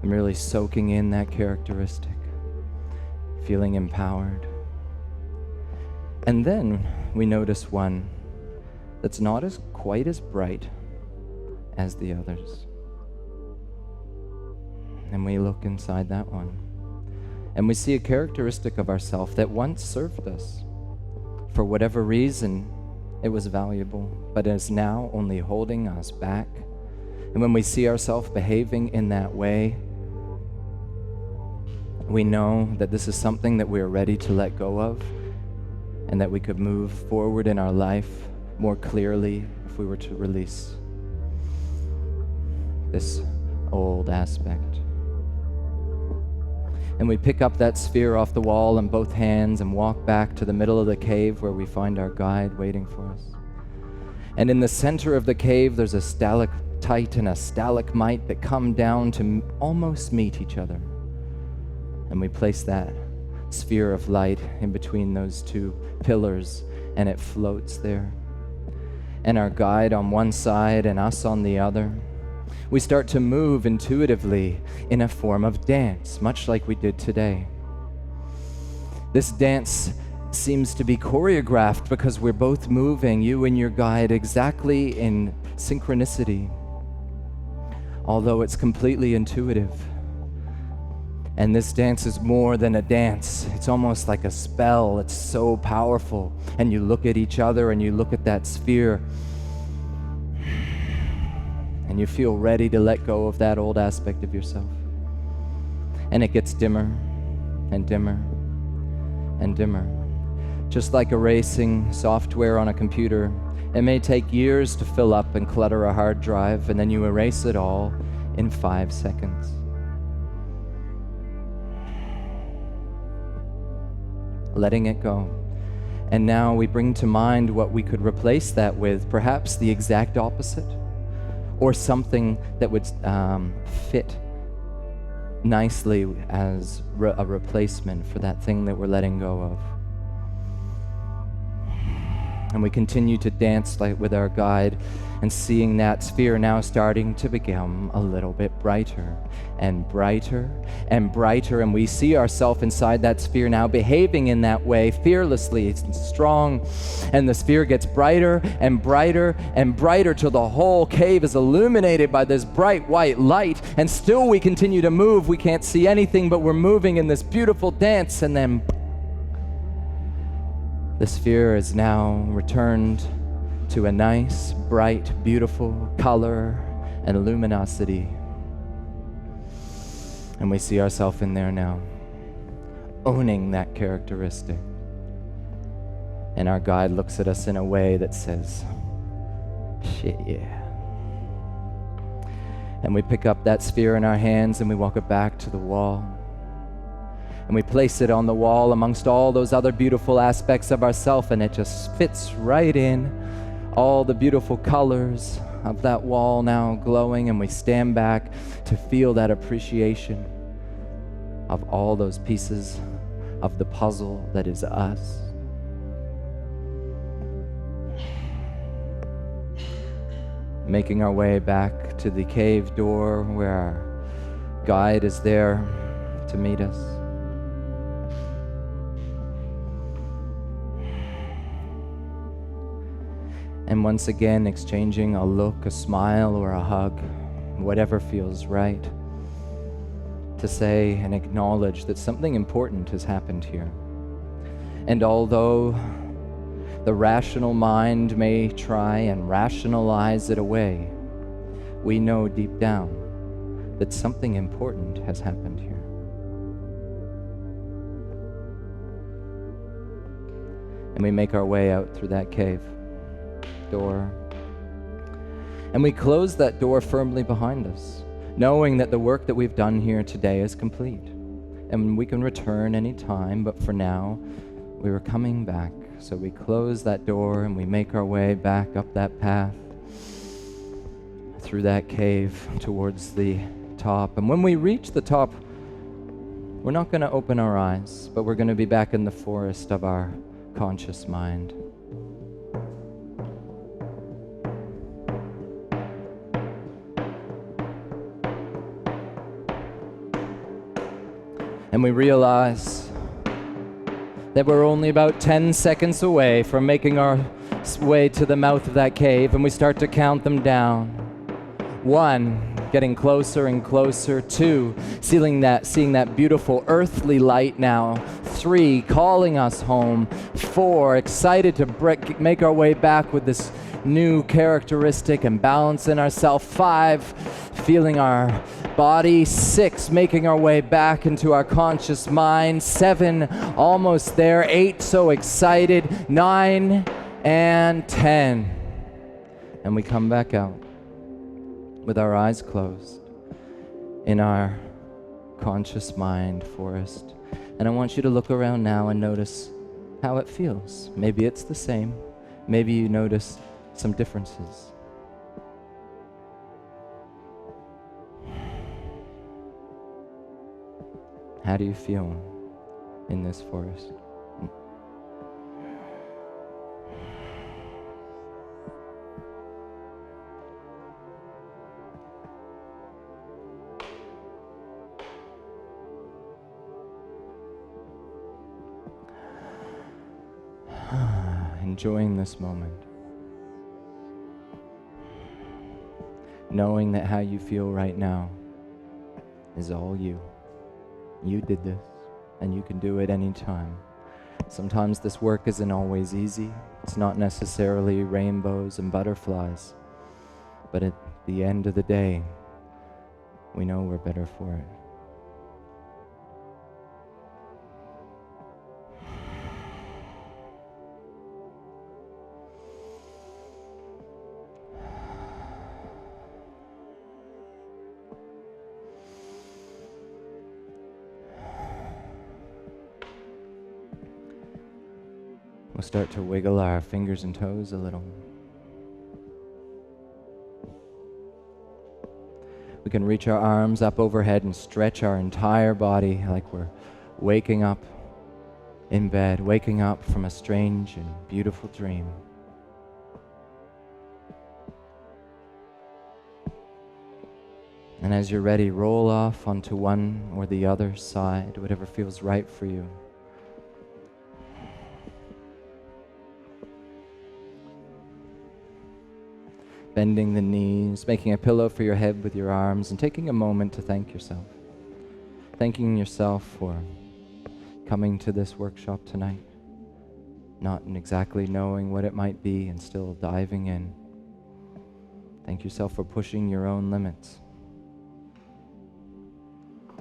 and really soaking in that characteristic, feeling empowered. And then we notice one that's not quite as bright as the others. And we look inside that one, and we see a characteristic of ourselves that once served us. For whatever reason, it was valuable, but is now only holding us back. And when we see ourselves behaving in that way, we know that this is something that we are ready to let go of, and that we could move forward in our life more clearly if we were to release this old aspect. And we pick up that sphere off the wall in both hands and walk back to the middle of the cave where we find our guide waiting for us. And in the center of the cave, there's a stalactite and a stalagmite that come down to almost meet each other. And we place that sphere of light in between those two pillars, and it floats there. And our guide on one side and us on the other. We start to move intuitively in a form of dance, much like we did today. This dance seems to be choreographed because we're both moving, you and your guide, exactly in synchronicity, although it's completely intuitive. And this dance is more than a dance. It's almost like a spell. It's so powerful. And you look at each other and you look at that sphere, and you feel ready to let go of that old aspect of yourself. And it gets dimmer and dimmer and dimmer. Just like erasing software on a computer, it may take years to fill up and clutter a hard drive, and then you erase it all in 5 seconds. Letting it go. And now we bring to mind what we could replace that with, perhaps the exact opposite, or something that would fit nicely as a replacement for that thing that we're letting go of. And we continue to dance with our guide, and seeing that sphere now starting to become a little bit brighter and brighter and brighter. And we see ourselves inside that sphere now behaving in that way, fearlessly and strong. And the sphere gets brighter and brighter and brighter till the whole cave is illuminated by this bright white light. And still we continue to move. We can't see anything, but we're moving in this beautiful dance. And then the sphere is now returned to a nice, bright, beautiful color and luminosity. And we see ourselves in there now, owning that characteristic. And our guide looks at us in a way that says, shit, yeah. And we pick up that sphere in our hands and we walk it back to the wall. And we place it on the wall amongst all those other beautiful aspects of ourself, and it just fits right in. All the beautiful colors of that wall now glowing, and we stand back to feel that appreciation of all those pieces of the puzzle that is us. Making our way back to the cave door where our guide is there to meet us. And once again, exchanging a look, a smile, or a hug, whatever feels right, to say and acknowledge that something important has happened here. And although the rational mind may try and rationalize it away, we know deep down that something important has happened here. And we make our way out through that cave door. And we close that door firmly behind us, knowing that the work that we've done here today is complete. And we can return any time, but for now, we were coming back. So we close that door and we make our way back up that path, through that cave towards the top. And when we reach the top, we're not going to open our eyes, but we're going to be back in the forest of our conscious mind. And we realize that we're only about 10 seconds away from making our way to the mouth of that cave, and we start to count them down. 1, getting closer and closer. 2, seeing that beautiful earthly light now. 3, calling us home. 4, excited to make our way back with this new characteristic and balance in ourselves. 5, feeling our body. 6, making our way back into our conscious mind. 7, almost there. 8, so excited. 9 and 10. And we come back out with our eyes closed in our conscious mind forest. And I want you to look around now and notice how it feels. Maybe it's the same. Maybe you notice some differences. How do you feel in this forest? Enjoying this moment. Knowing that how you feel right now is all you. You did this, and you can do it anytime. Sometimes this work isn't always easy. It's not necessarily rainbows and butterflies. But at the end of the day, we know we're better for it. We'll start to wiggle our fingers and toes a little. We can reach our arms up overhead and stretch our entire body like we're waking up in bed, waking up from a strange and beautiful dream. And as you're ready, roll off onto one or the other side, whatever feels right for you. Bending the knees, making a pillow for your head with your arms, and taking a moment to thank yourself. Thanking yourself for coming to this workshop tonight, not exactly knowing what it might be and still diving in. Thank yourself for pushing your own limits.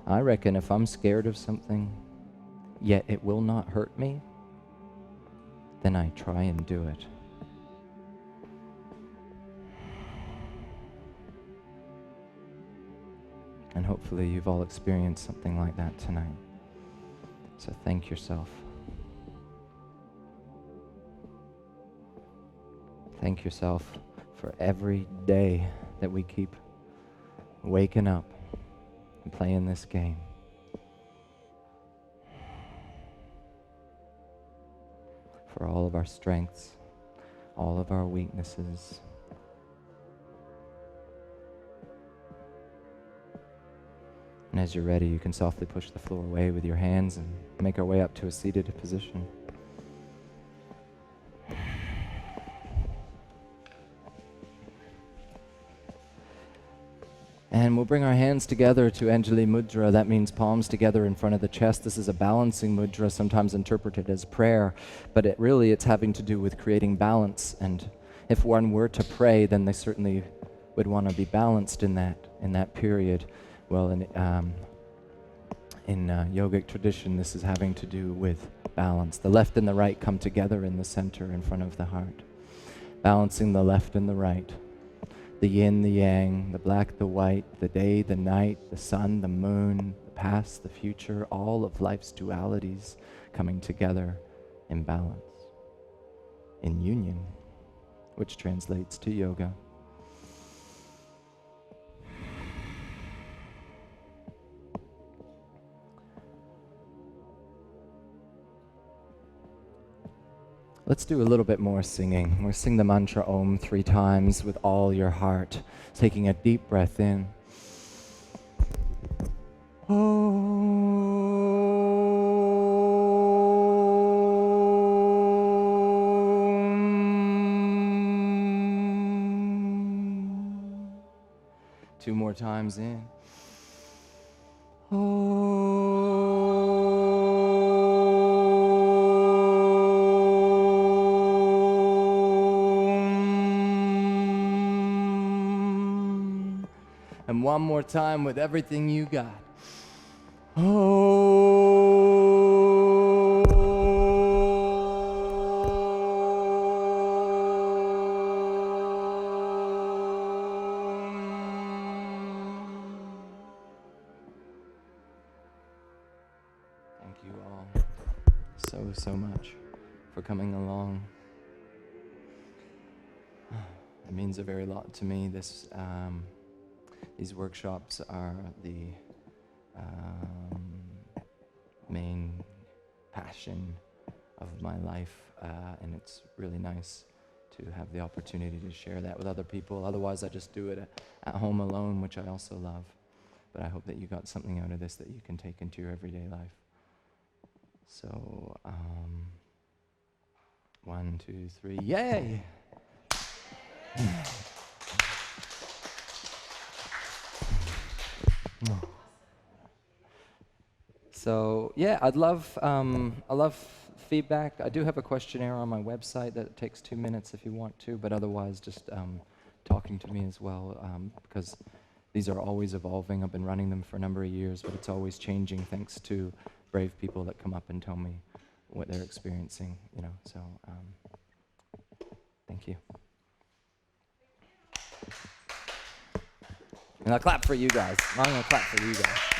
I reckon if I'm scared of something, yet it will not hurt me, then I try and do it. And hopefully you've all experienced something like that tonight. So thank yourself. Thank yourself for every day that we keep waking up and playing this game. For all of our strengths, all of our weaknesses. And as you're ready, you can softly push the floor away with your hands and make our way up to a seated position. And we'll bring our hands together to Anjali Mudra. That means palms together in front of the chest. This is a balancing mudra, sometimes interpreted as prayer, but it's having to do with creating balance. And if one were to pray, then they certainly would want to be balanced in that period. Well, in yogic tradition, this is having to do with balance. The left and the right come together in the center in front of the heart. Balancing the left and the right. The yin, the yang, the black, the white, the day, the night, the sun, the moon, the past, the future, all of life's dualities coming together in balance, in union, which translates to yoga. Let's do a little bit more singing. We'll sing the mantra Om 3 times with all your heart, taking a deep breath in. Om. 2 more times in. And one more time with everything you got. Thank you all so much for coming along. It means a very lot to me. These workshops are the main passion of my life, and it's really nice to have the opportunity to share that with other people. Otherwise, I just do it at home alone, which I also love. But I hope that you got something out of this that you can take into your everyday life. So, 1, 2, 3, yay! So yeah, I love feedback. I do have a questionnaire on my website that takes 2 minutes if you want to, but otherwise just talking to me as well, because these are always evolving. I've been running them for a number of years, but it's always changing thanks to brave people that come up and tell me what they're experiencing, so thank you. And I'll clap for you guys. I'm gonna clap for you guys.